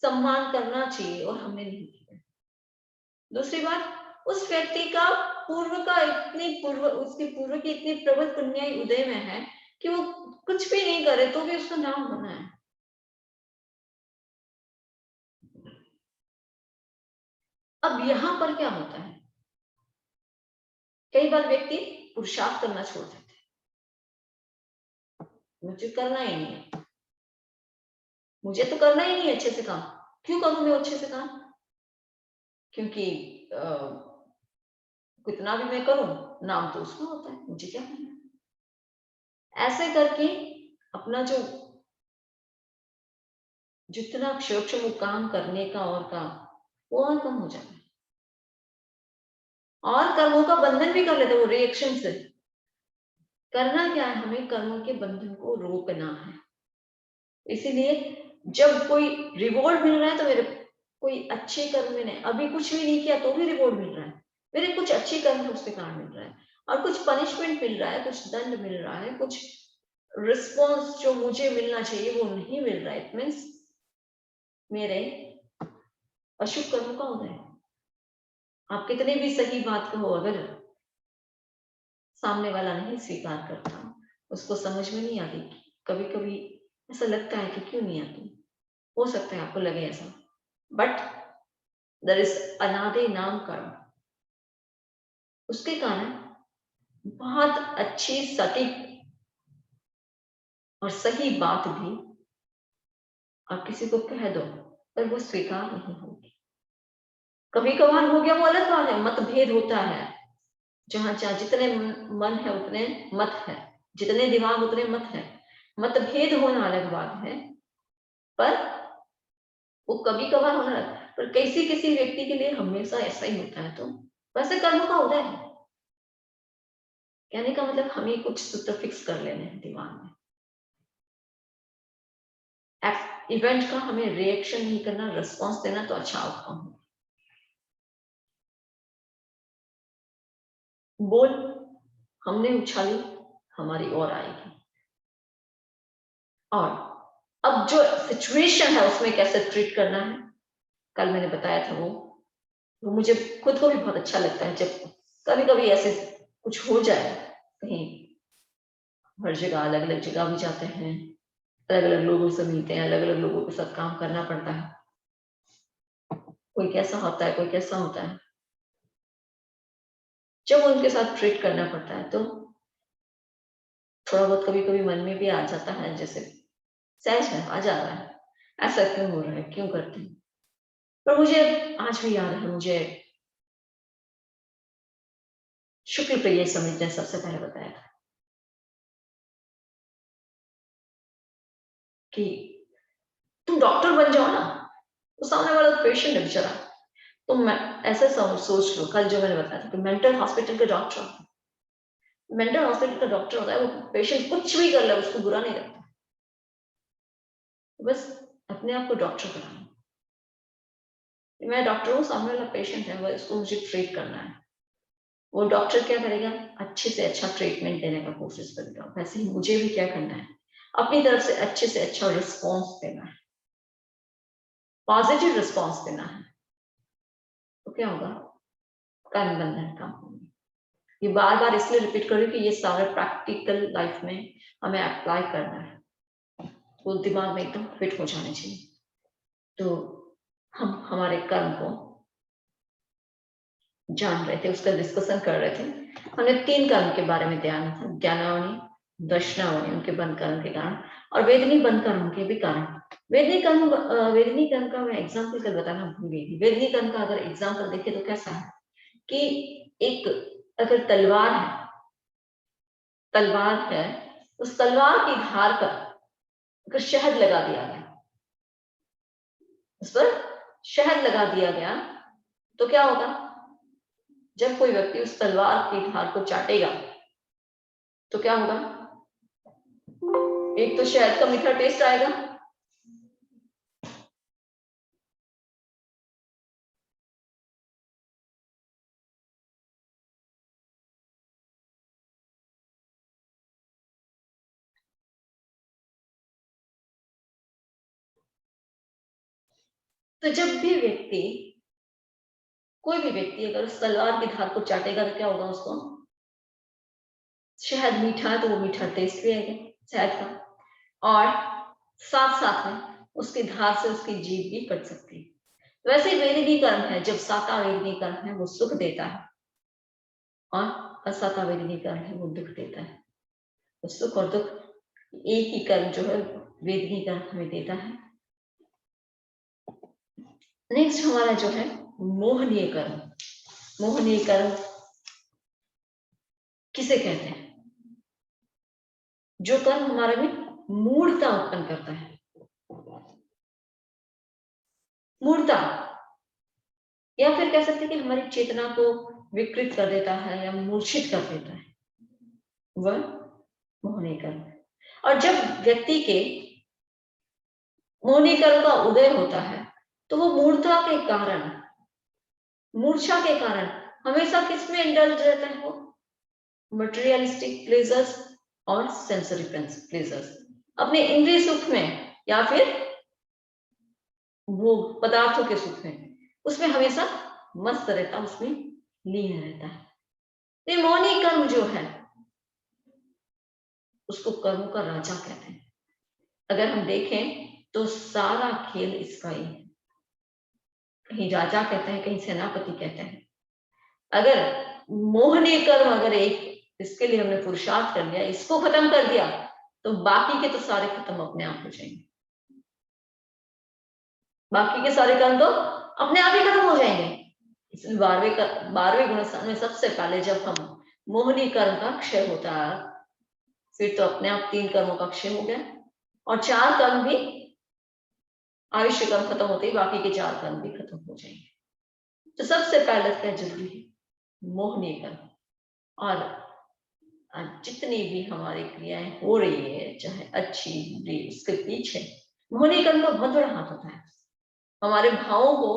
S1: सम्मान करना चाहिए, और हमने नहीं किया। दूसरी बात, उस व्यक्ति का उसकी पूर्व की इतनी प्रबल पुण्याई उदय में है कि वो कुछ भी नहीं करे तो भी उसका नाम होना है। अब यहां पर क्या होता है, कई बार व्यक्ति पुरुषार्थ करना छोड़ देते हैं, मुझे करना ही नहीं है, मुझे तो करना ही नहीं है अच्छे से काम, क्यों करूं मैं अच्छे से काम, क्योंकि कितना भी मैं करूं नाम तो उसका होता है, मुझे क्या करना है। ऐसे करके अपना जो जितना क्षोक्षम काम करने का और काम, वो और कम हो जाता है, और कर्मों का बंधन भी कर लेते, वो रिएक्शन से। करना क्या है, हमें कर्मों के बंधन को रोकना है। इसीलिए जब कोई रिवॉर्ड मिल रहा है तो मेरे कोई अच्छे कर्म में नहीं, अभी कुछ भी नहीं किया तो भी रिवॉर्ड मिल रहा है, मेरे कुछ अच्छे कर्म उसके कारण मिल रहा है, और कुछ पनिशमेंट मिल रहा है, कुछ दंड मिल रहा है, कुछ रिस्पॉन्स जो मुझे मिलना चाहिए वो नहीं मिल रहा है, इट मीन्स मेरे अशुभ कर्मों का उदय है। आप कितने भी सही बात कहो, अगर सामने वाला नहीं स्वीकार करता, उसको समझ में नहीं आती, कभी कभी ऐसा लगता है कि क्यों नहीं आती, हो सकता है आपको लगे ऐसा, बट देयर इज अनादि नाम कर्म। उसके कारण बहुत अच्छी सटीक और सही बात भी आप किसी को कह दो पर वो स्वीकार नहीं होगी। कभी कभार हो गया वो अलग बात है, मतभेद होता है, जहां जहां जितने मन है उतने मत है, जितने दिमाग उतने मत है, मतभेद होना अलग बात है, पर वो कभी कभार होना है। पर किसी किसी व्यक्ति के लिए हमेशा ऐसा ही होता है। तो वैसे कर्मों का उदय है, कहने का मतलब हमें कुछ सूत्र फिक्स कर लेने हैं दिमाग में। इवेंट का हमें रिएक्शन नहीं करना, रिस्पॉन्स देना, तो अच्छा आउटकम होगा। बोल हमने उछाली, हमारी ओर आएगी। और अब जो सिचुएशन है उसमें कैसे ट्रीट करना है, कल मैंने बताया था। वो मुझे खुद को भी बहुत अच्छा लगता है जब कभी कभी ऐसे कुछ हो जाए, कहीं हर जगह अलग अलग जगह भी जाते हैं, अलग अलग लोगों से मिलते हैं, अलग अलग लोगों के साथ काम करना पड़ता है, कोई कैसा होता है कोई कैसा होता है। जब उनके साथ ट्रीट करना पड़ता है तो थोड़ा बहुत कभी कभी मन में भी आ जाता है, जैसे सहज में आ जा रहा है, ऐसा क्यों हो रहा है, क्यों करते हैं। पर मुझे आज भी याद है, मुझे शुक्ल प्रिय समित ने सबसे पहले बताया था कि तुम डॉक्टर बन जाओ ना, तो सामने वाला पेशेंट है बेचारा, तुम ऐसे सोच लो, कल जो मैंने बताया था कि मेंटल हॉस्पिटल के डॉक्टर, मेंटल हॉस्पिटल का डॉक्टर होता है, वो पेशेंट कुछ भी कर ले उसको बुरा नहीं लगता, बस अपने आप को डॉक्टर कराना। मैं डॉक्टर हूँ, सामने वाला पेशेंट है, वो इसको मुझे ट्रीट करना है। वो डॉक्टर क्या करेगा, अच्छे से अच्छा ट्रीटमेंट देने का कोशिश करेगा। वैसे ही मुझे भी क्या करना है, अपनी तरफ से अच्छे रिस्पॉन्स देना है, पॉजिटिव रिस्पॉन्स देना है। तो क्या होगा, कर्म बंधन कम होंगे। ये बार बार इसलिए रिपीट करूँ कि ये सारा प्रैक्टिकल लाइफ में हमें अप्लाई करना है, वो दिमाग में एकदम फिट हो जाने चाहिए। तो हम हमारे कर्म को जान रहे थे, उसका डिस्कशन कर रहे थे। हमने 3 कर्म के बारे में ध्यान था, ज्ञानावनी, दर्शनावनी, उनके बंद कर्म के कारण, और वेदनी बंद कर्म के भी कारण। वेदनी कर्म का मैं एग्जाम्पल कल बताना भूल गई थी। वेदनी कर्म का अगर एग्जाम्पल देखे तो कैसा है कि एक अगर तलवार है, उस तलवार की धार पर अगर शहद लगा दिया गया, उस पर शहद लगा दिया गया, तो क्या होगा, जब कोई व्यक्ति उस तलवार की धार को चाटेगा तो क्या होगा, एक तो शहद का मीठा टेस्ट आएगा, तो जब भी कोई भी व्यक्ति अगर उस तलवार की धार को चाटेगा तो क्या होगा, उसको शहद मीठा है तो वो मीठा टेस्ट भी आएगा शहद का, और साथ साथ में उसकी धार से उसकी जीभ भी कट सकती है। वैसे वेदनी कर्म है, जब साता वेदनी कर्म है वो सुख देता है, और असाता वेदनी कर्म है वो दुख देता है। तो सुख और दुख एक ही कर्म जो है वेदनी कर्म हमें देता है। नेक्स्ट हमारा जो है मोहनीय कर्म। मोहनीय कर्म किसे कहते हैं, जो कर्म हमारे में मूढ़ता उत्पन्न करता है। मूढ़ता, या फिर कह सकते हैं कि हमारी चेतना को विकृत कर देता है या मूर्छित कर देता है, वह मोहनीय कर्म है। और जब व्यक्ति के मोहनीय कर्म का उदय होता है तो वो मूर्छा के कारण हमेशा किसमें इंडल्ज रहता है, वो मटेरियलिस्टिक प्लेजर्स और सेंसरी प्लेजर्स, अपने इंद्रिय सुख में या फिर वो पदार्थों के सुख में, उसमें हमेशा मस्त रहता, उसमें लीन रहता है। तो मोहनीय कर्म जो है उसको कर्मों का राजा कहते हैं। अगर हम देखें तो सारा खेल इसका ही है। कहीं राजा कहते हैं, कहीं सेनापति कहते हैं। अगर मोहनी कर्म अगर एक इसके लिए हमने पुरुषार्थ कर लिया, इसको खत्म कर दिया, तो बाकी के तो सारे खत्म अपने आप हो जाएंगे। बाकी के सारे कर्म तो अपने आप ही खत्म हो जाएंगे। इसलिए 12वें गुणस्थान में सबसे पहले जब हम मोहनी कर्म का क्षय होता है, फिर तो अपने आप 3 कर्मों का क्षय हो गया, और 4 कर्म भी, आयुष्य कर्म खत्म होते ही बाकी के 4 कर्म भी खत्म हो जाएंगे। तो सबसे पहले क्या जरूरी है? मोहनी कर्म। और जितनी भी हमारी क्रियाएं हो रही है, चाहे अच्छी बुरी, उसके पीछे मोहनी कर्म का बहुत बड़ा हाथ होता है। हमारे भावों को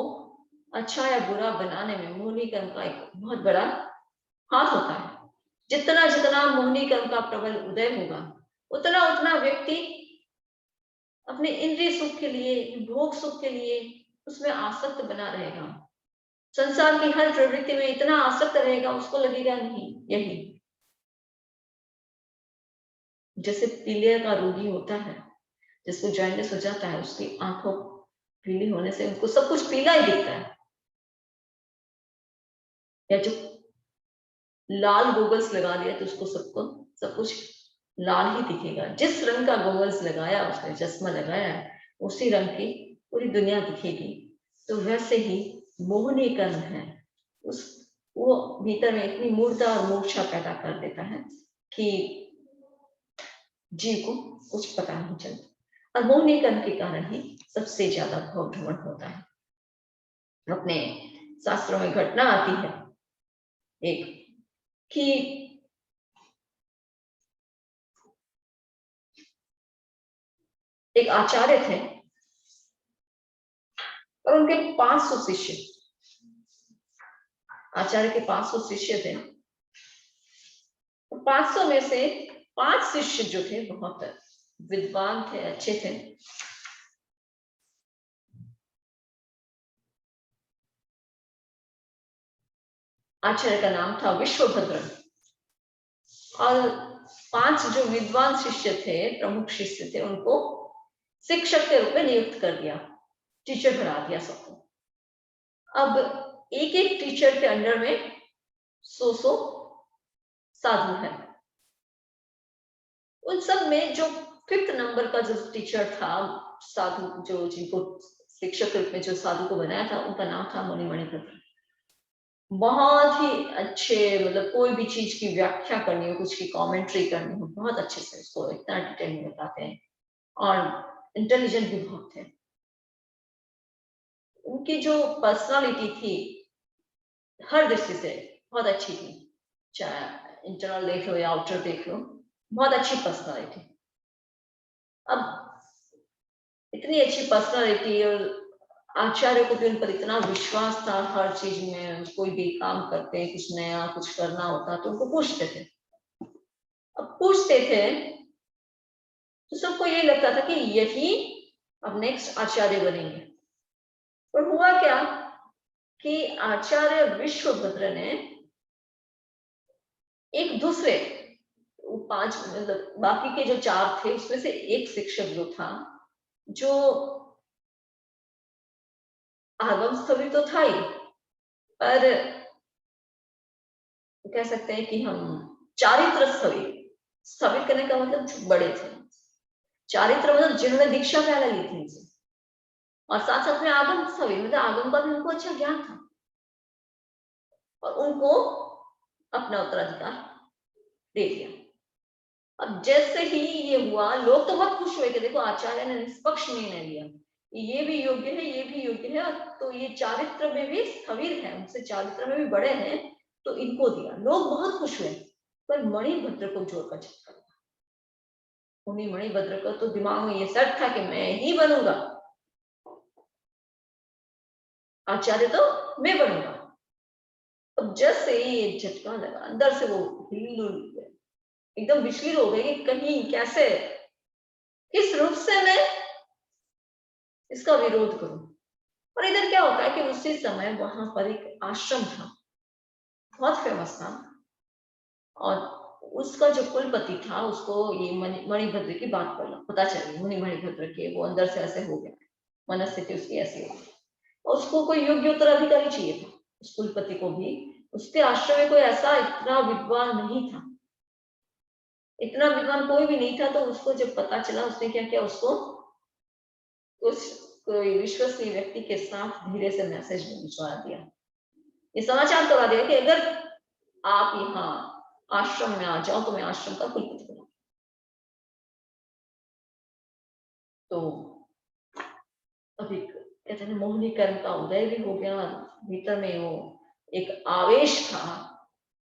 S1: अच्छा या बुरा बनाने में मोहनी कर्म का एक बहुत बड़ा हाथ होता है। जितना जितना मोहनी कर्म का प्रबल उदय होगा, उतना उतना व्यक्ति अपने इंद्रिय सुख के लिए, भोग सुख के लिए उसमें आसक्त बना रहेगा। संसार की हर प्रवृत्ति में इतना आसक्त रहेगा, उसको लगेगा नहीं यही। जैसे पीलिया का रोगी होता है, जिसको जॉइंटिस हो जाता है, उसकी आंखों पीली होने से उनको सब कुछ पीला ही दिखता है। या जो लाल गोगल्स लगा लिया तो उसको सबको सब कुछ लाल ही दिखेगा। जिस रंग का गोगल्स लगाया, उसने चश्मा लगाया है, उसी रंग की पूरी दुनिया दिखेगी। तो वैसे ही मोहनी कर्म है, वो भीतर में इतनी मूर्ता और मूर्छा पैदा कर देता है कि जीव को कुछ पता नहीं चलता। और मोहनी कर्म के कारण ही सबसे ज्यादा भव भ्रमण होता है। अपने शास्त्रों में घटना आती है एक, कि एक आचार्य थे और उनके 500 शिष्य, आचार्य के 500 शिष्य थे। 500 में से 5 शिष्य जो थे बहुत विद्वान थे, अच्छे थे। आचार्य का नाम था विश्वभद्र, और 5 जो विद्वान शिष्य थे, प्रमुख शिष्य थे, उनको शिक्षक के रूप में नियुक्त कर दिया, टीचर बना दिया सबको। अब एक एक टीचर के अंडर में 100 साधु है। उन सब में जो 5th नंबर का जो टीचर था, साधु जो जिनको शिक्षक के रूप में जो साधु को बनाया था, उनका नाम था मणिभद्र। बहुत ही अच्छे, मतलब कोई भी चीज की व्याख्या करनी हो, कुछ की कमेंट्री करनी हो, बहुत अच्छे से उसको इतना डिटेल में बताते हैं, और इंटेलिजेंट भी बहुत थे। उनकी जो पर्सनालिटी थी हर दृष्टि से बहुत अच्छी थी, चाहे इंटरनल देख लो या आउटर देख लो, बहुत अच्छी पर्सनालिटी। अब इतनी अच्छी पर्सनालिटी, और आचार्य को भी उन पर इतना विश्वास था हर चीज में। कोई भी काम करते, कुछ नया कुछ करना होता तो उनको पूछते थे। अब पूछते थे तो सबको ये लगता था कि यही अब नेक्स्ट आचार्य बनेंगे। पर हुआ क्या कि आचार्य विश्वभद्र ने एक दूसरे 5, मतलब बाकी के जो 4 थे, उसमें से एक शिक्षक जो था, जो आगम स्थविर तो था ही, पर कह सकते हैं कि हम चारित्र स्थविर करने का मतलब बड़े थे। चारित्र मतलब जिन्होंने दीक्षा पहले ली थी इनसे, और साथ साथ में आगम स्थविर मतलब आगम का भी उनको अच्छा ज्ञान था, और उनको अपना उत्तराधिकार दे दिया। अब जैसे ही ये हुआ, लोग तो बहुत खुश हुए कि देखो आचार्य ने निष्पक्ष निर्णय लिया, ये भी योग्य है, ये भी योग्य है, तो ये चारित्र में भी स्थविर है, उनसे चारित्र में भी बड़े हैं, तो इनको दिया। लोग बहुत खुश हुए। पर मणिभद्र को जोर का झटका लगा। उन्हीं मणिभद्र को तो दिमाग में ये सेट था कि मैं ही बनूंगा आचार्य, तो मैं बनूंगा। अब जैसे ही ये झटका लगा, अंदर से वो हिल एकदम विचलित हो गई कि कहीं कैसे, किस रूप से मैं इसका विरोध करूं। और इधर क्या होता है कि उसी समय वहां पर एक आश्रम था, बहुत फेमस था, और उसका जो कुलपति था, उसको ये मणिभद्र की बात पता चली, मणिभद्र के वो अंदर से ऐसे हो गया, मनस्थिति उसकी ऐसी हो गई। उसको कोई योग्य उत्तराधिकारी चाहिए था। उस कुलपति को भी उसके आश्रम में कोई ऐसा इतना विद्वान नहीं था, इतना विद्वान कोई भी नहीं था। तो उसको जब पता चला, उसने क्या किया, उसको उस कोई विश्वसनीय व्यक्ति के साथ धीरे से मैसेज भिजवा दिया, ये समाचार करवा दिया कि अगर आप यहाँ आश्रम में आ जाओ तो मैं आश्रम का कुलपति बना। तो अभी कहते हैं मोहिनी कर्म का उदय भी हो गया, भीतर में वो एक आवेश था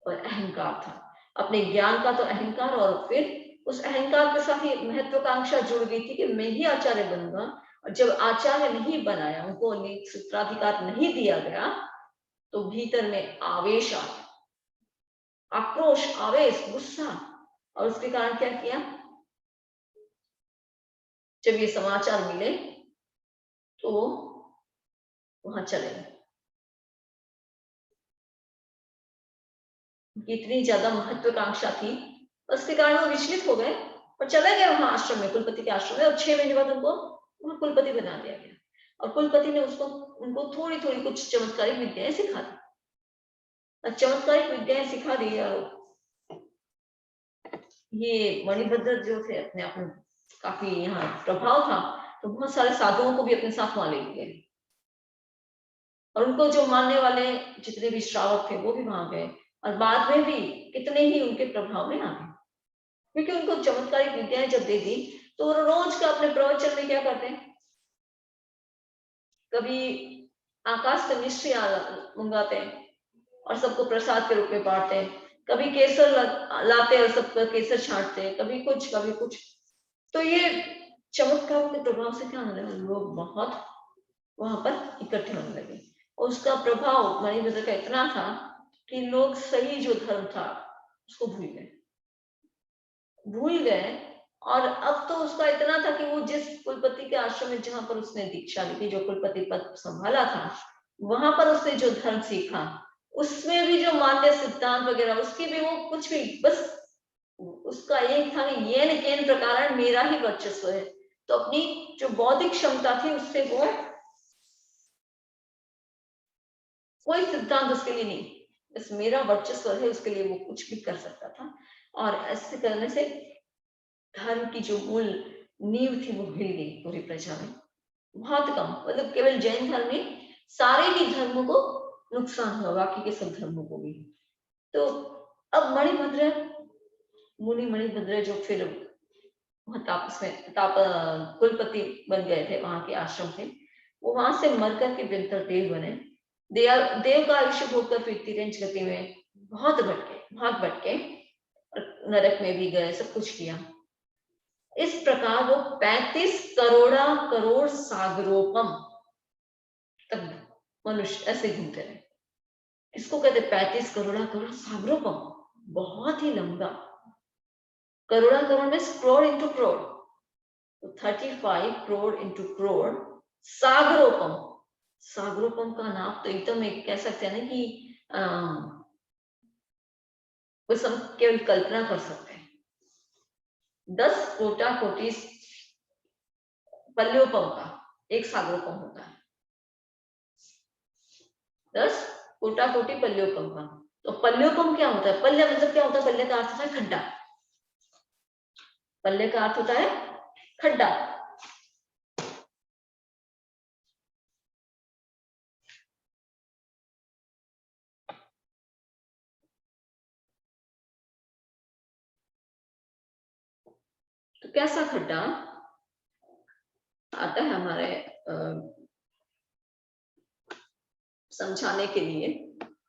S1: और अहंकार था, अपने ज्ञान का तो अहंकार, और फिर उस अहंकार के साथ ही महत्वाकांक्षा जुड़ गई थी कि मैं ही आचार्य बनूंगा। और जब आचार्य नहीं बनाया, उनको सूत्राधिकार नहीं दिया गया, तो भीतर में आवेश आ गया, आक्रोश, आवेश, गुस्सा। और उसके कारण क्या किया, जब ये समाचार मिले तो वहां चले गए। इतनी ज्यादा महत्वाकांक्षा थी, उसके कारण वो विचलित हो गए और चले गए वहां आश्रम में, कुलपति के आश्रम में। और 6 महीने बाद उनको वहां कुलपति बना दिया गया। और कुलपति ने उनको थोड़ी थोड़ी कुछ चमत्कारिक विद्याएं सिखा दी, चमत्कारिक विद्याएं सिखा दी। और ये मणिभद्र जो थे, अपने आप में काफी यहाँ प्रभाव था, तो बहुत सारे साधुओं को भी अपने साथ वहां ले गए। और उनको जो मानने वाले जितने भी श्रावक थे वो भी वहां गए, और बाद में भी कितने ही उनके प्रभाव में आ गए, क्योंकि उनको चमत्कारिक विद्याएं जब दे दी तो वो रोज का अपने प्रवचन में क्या करते हैं, कभी आकाश से मिश्री मंगाते हैं और सबको प्रसाद के रूप में बांटते हैं, कभी केसर लाते और सबका केसर छांटते हैं, कभी कुछ। तो ये चमत्कार के प्रभाव से क्या होने लगा, लोग बहुत वहां पर इकट्ठे होने लगे। और उसका प्रभाव मणिभद्र का इतना था कि लोग सही जो धर्म था उसको भूल गए। और अब तो उसका इतना था कि वो जिस कुलपति के आश्रम में, जहां पर उसने दीक्षा ली थी, जो कुलपति पद संभाला था, वहां पर उसने जो धर्म सीखा, उसमें भी जो मान्य सिद्धांत वगैरह, उसकी भी वो कुछ भी, बस उसका एक था कि येन केन प्रकार मेरा ही वर्चस्व है। तो अपनी जो बौद्धिक क्षमता थी उससे वो कोई सिद्धांत उसके लिए नहीं, बस मेरा वर्चस्व है, उसके लिए वो कुछ भी कर सकता था। और ऐसे करने से धर्म की जो मूल नींव थी वो हिल गई पूरी प्रजा में। बहुत कम, मतलब केवल जैन धर्म में, सारे ही धर्मों को नुकसान हुआ, बाकी के सब धर्मों को भी। तो अब मुनि मणिभद्र जो फिर कुलपति बन गए थे, वहां के आश्रम थे, वो वहां से मरकर के व्यंतर देव बने। देव का आयुष्य भोगकर फिर तिरंज गति में बहुत भटके, नरक में भी गए, सब कुछ किया। इस प्रकार वो 35 करोड़ सागरोपम तक मनुष्य ऐसे घूमते रहे। इसको कहते 35 करोड़ सागरोपम, बहुत ही लंबा। करोड़ में करोड़ इंटू करोड़, तो 35 करोड़ इंटू करोड़ सागरोपम का नाम तो एकदम एक कह सकते हैं ना कि बस हम केवल कल्पना कर सकते हैं। 10 कोटि पल्योपम का एक सागरोपम होता है, 10 कोटि पल्योपम का। तो पल्योपम क्या होता है, पल्य मतलब क्या होता है, पल्य का अर्थ होता है खड्डा, पल्य का अर्थ होता है खड्डा। तो कैसा खड्डा आता है हमारे समझाने के लिए,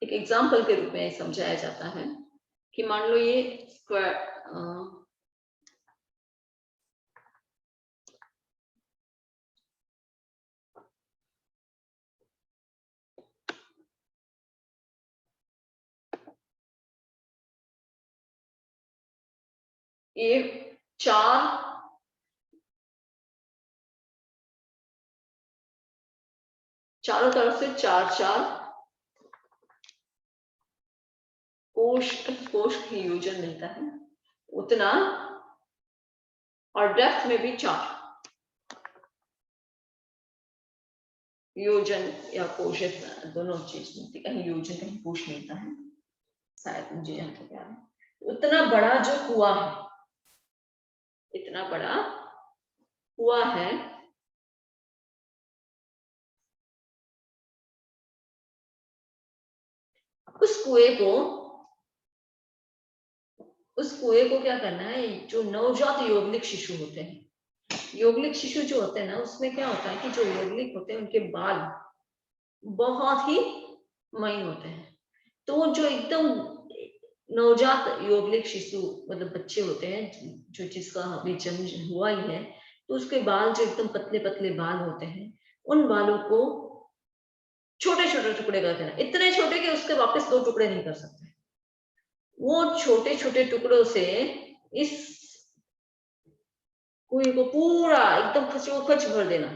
S1: एक एग्जाम्पल के रूप में समझाया जाता है कि मान लो ये चारों तरफ से 4 कोष की योजन मिलता है उतना, और डेप्थ में भी 4। योजन या कोश दोनों चीज मिलती, कहीं योजन कहीं कोश मिलता है शायद, मुझे यहाँ पे याद है। उतना बड़ा जो कुआं है, इतना बड़ा कुआं है, उस कुएं को क्या करना है, जो नवजात यौगिक शिशु होते हैं, यौगिक शिशु जो होते हैं ना, उसमें क्या होता है कि जो यौगिक होते हैं उनके बाल बहुत ही महीन होते हैं। तो जो एकदम नवजात यौगिक शिशु मतलब बच्चे होते हैं, जो जिसका अभी जन्म हुआ ही है, तो उसके बाल जो एकदम पतले पतले बाल होते हैं, उन बालों को छोटे छोटे टुकड़े कर देना, इतने छोटे कि उसके वापस 2 टुकड़े नहीं कर सकते। वो छोटे छोटे टुकड़ों से इस कुएं को पूरा एकदम खचोखच भर देना,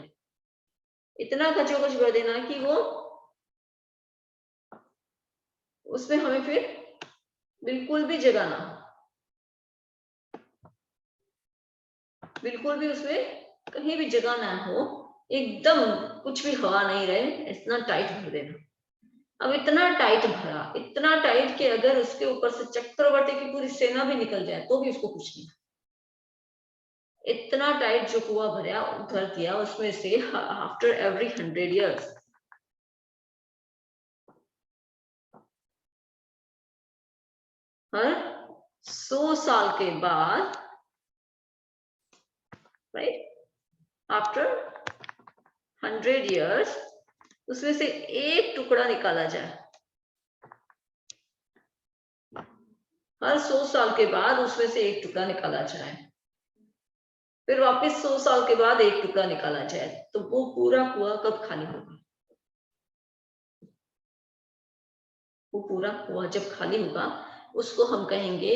S1: इतना खचोखच भर देना कि वो उसमें हमें फिर बिल्कुल भी जगह ना हो, बिल्कुल भी उसमें कहीं भी जगह ना हो, एकदम कुछ भी हवा नहीं रहे, इतना टाइट भर देना। अब इतना टाइट भरा, इतना टाइट कि अगर उसके ऊपर से चक्रवर्ती की पूरी सेना भी निकल जाए तो भी उसको कुछ नहीं। इतना टाइट जो कुआं भर दिया, उसमें से आफ्टर एवरी 100 years हर 100 साल के बाद, राइट, आफ्टर 100 years उसमें से एक टुकड़ा निकाला जाए। हर 100 साल के बाद उसमें से एक टुकड़ा निकाला जाए, फिर वापस 100 साल के बाद एक टुकड़ा निकाला जाए, तो वो पूरा कुआं कब खाली होगा? वो पूरा कुआं जब खाली होगा, उसको हम कहेंगे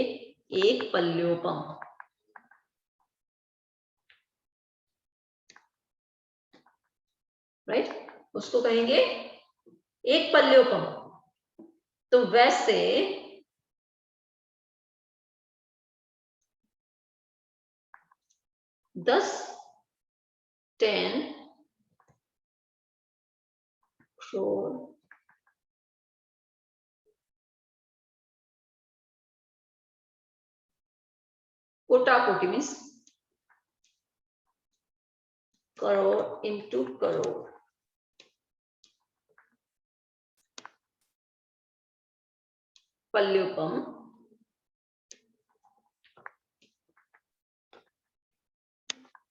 S1: एक पल्योपम। राइट, उसको कहेंगे एक पल्योपम। तो वैसे 10 crore कोटाकोटि मीन्स करोड़ इंटू करोड़, पल्योपम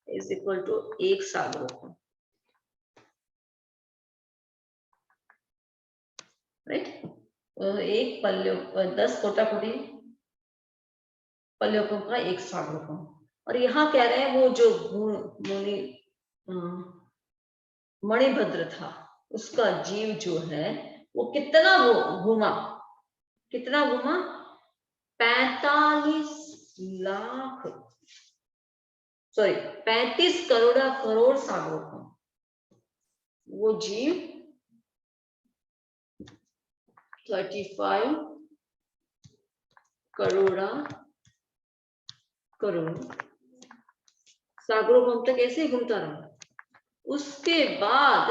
S1: इज इक्वल टू एक सागरोपम। राइट, एक पल्योपम 10 कोटाकोटि पल्योपम का एक सागरोपम। और यहाँ कह रहे हैं वो जो मुनि मणिभद्र था, उसका जीव जो है वो कितना घूमा, कितना घूमा? 35 करोड़ सागरोपम। वो जीव 35 करोड़ सागरोपम तक ऐसे ही घूमता रहा। उसके बाद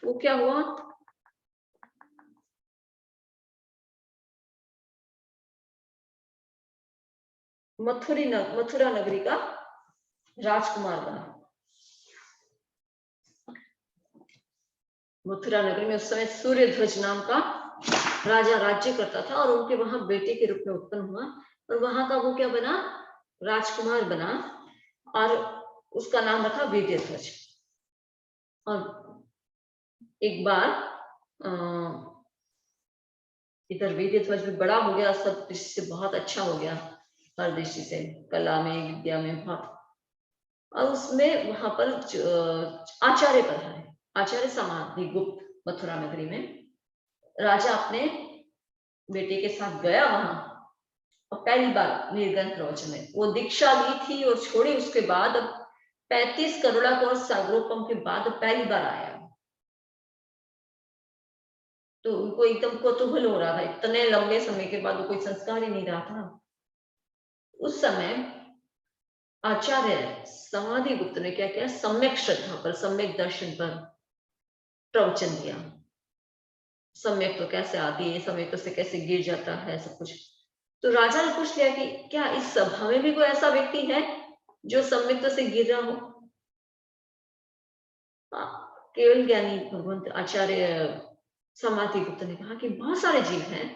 S1: वो क्या हुआ? मथुरा नगरी का राजकुमार बना। मथुरा नगरी में उस समय सूर्यध्वज नाम का राजा राज्य करता था, और उनके वहां बेटे के रूप में उत्पन्न हुआ, और वहां का वो क्या बना? राजकुमार बना, और उसका नाम रखा वीर्यध्वज। और एक बार इधर वीर्यध्वज भी बड़ा हो गया, सब दृष्टि से बहुत अच्छा हो गया, हर दृष्टि से, कला में, विद्या में बहुत। और उसमें वहां पर आचार्य पधारे, आचार्य समाधि गुप्त, मथुरा नगरी में। राजा अपने बेटे के साथ गया वहां, और पहली बार निर्ग्रंथ प्रवचन में वो दीक्षा ली थी और छोड़ी। उसके बाद 35 करोड़ सागरोपम के बाद पहली बार आया, तो उनको एकदम कौतूहल हो रहा था, इतने लंबे समय के बाद कोई संस्कार ही नहीं रहा था। उस समय आचार्य समाधि गुप्त ने क्या किया? सम्यक श्रद्धा पर, सम्यक दर्शन पर प्रवचन दिया, सम्यक तो कैसे आती है, सम्यक तो से कैसे गिर जाता है, सब कुछ। तो राजा ने पूछ लिया कि क्या इस सभा में भी कोई ऐसा व्यक्ति है जो सम्यक तो से गिर रहा हो? केवल ज्ञानी भगवंत आचार्य समाधि गुप्त ने कहा कि बहुत सारे जीव हैं,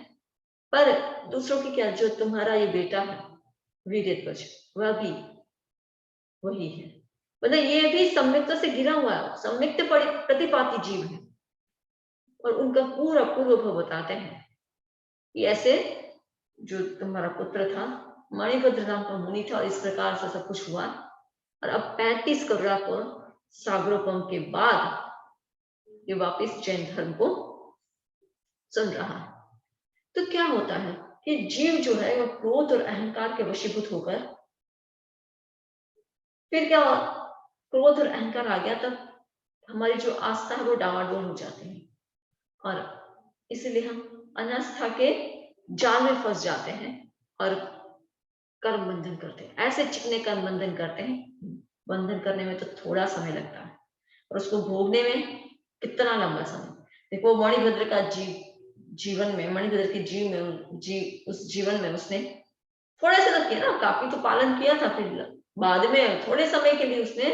S1: पर दूसरों की क्या, जो तुम्हारा ये बेटा है वीर्यध्वज, वह भी वही है। मतलब ये भी सम्यक्त से गिरा हुआ है, सम्यक्त प्रतिपाती जीव है। और उनका पूरा पूर्वभव बताते हैं कि ऐसे जो तुम्हारा पुत्र था मणिभद्र नाम का मुनि था, और इस प्रकार से सब कुछ हुआ। और अब 35 करोड़ को सागरोपम के बाद ये वापिस जैन धर्म को सुन रहा है। तो क्या होता है कि जीव जो है वो क्रोध और अहंकार के वशीभूत होकर, फिर क्या, क्रोध और अहंकार आ गया तब हमारी जो आस्था है वो डावाडोल हो जाती है, और इसलिए हम अनास्था के जाल में फंस जाते हैं और कर्म बंधन करते हैं। ऐसे चिकने कर्म बंधन करते हैं, बंधन करने में तो थोड़ा समय लगता है और उसको भोगने में कितना लंबा समय। देखो मणिभद्र का जीवन में, मणिभद्र के उस जीवन में उसने थोड़ा सा तो किया ना, काफी तो पालन किया था, फिर बाद में थोड़े समय के लिए उसने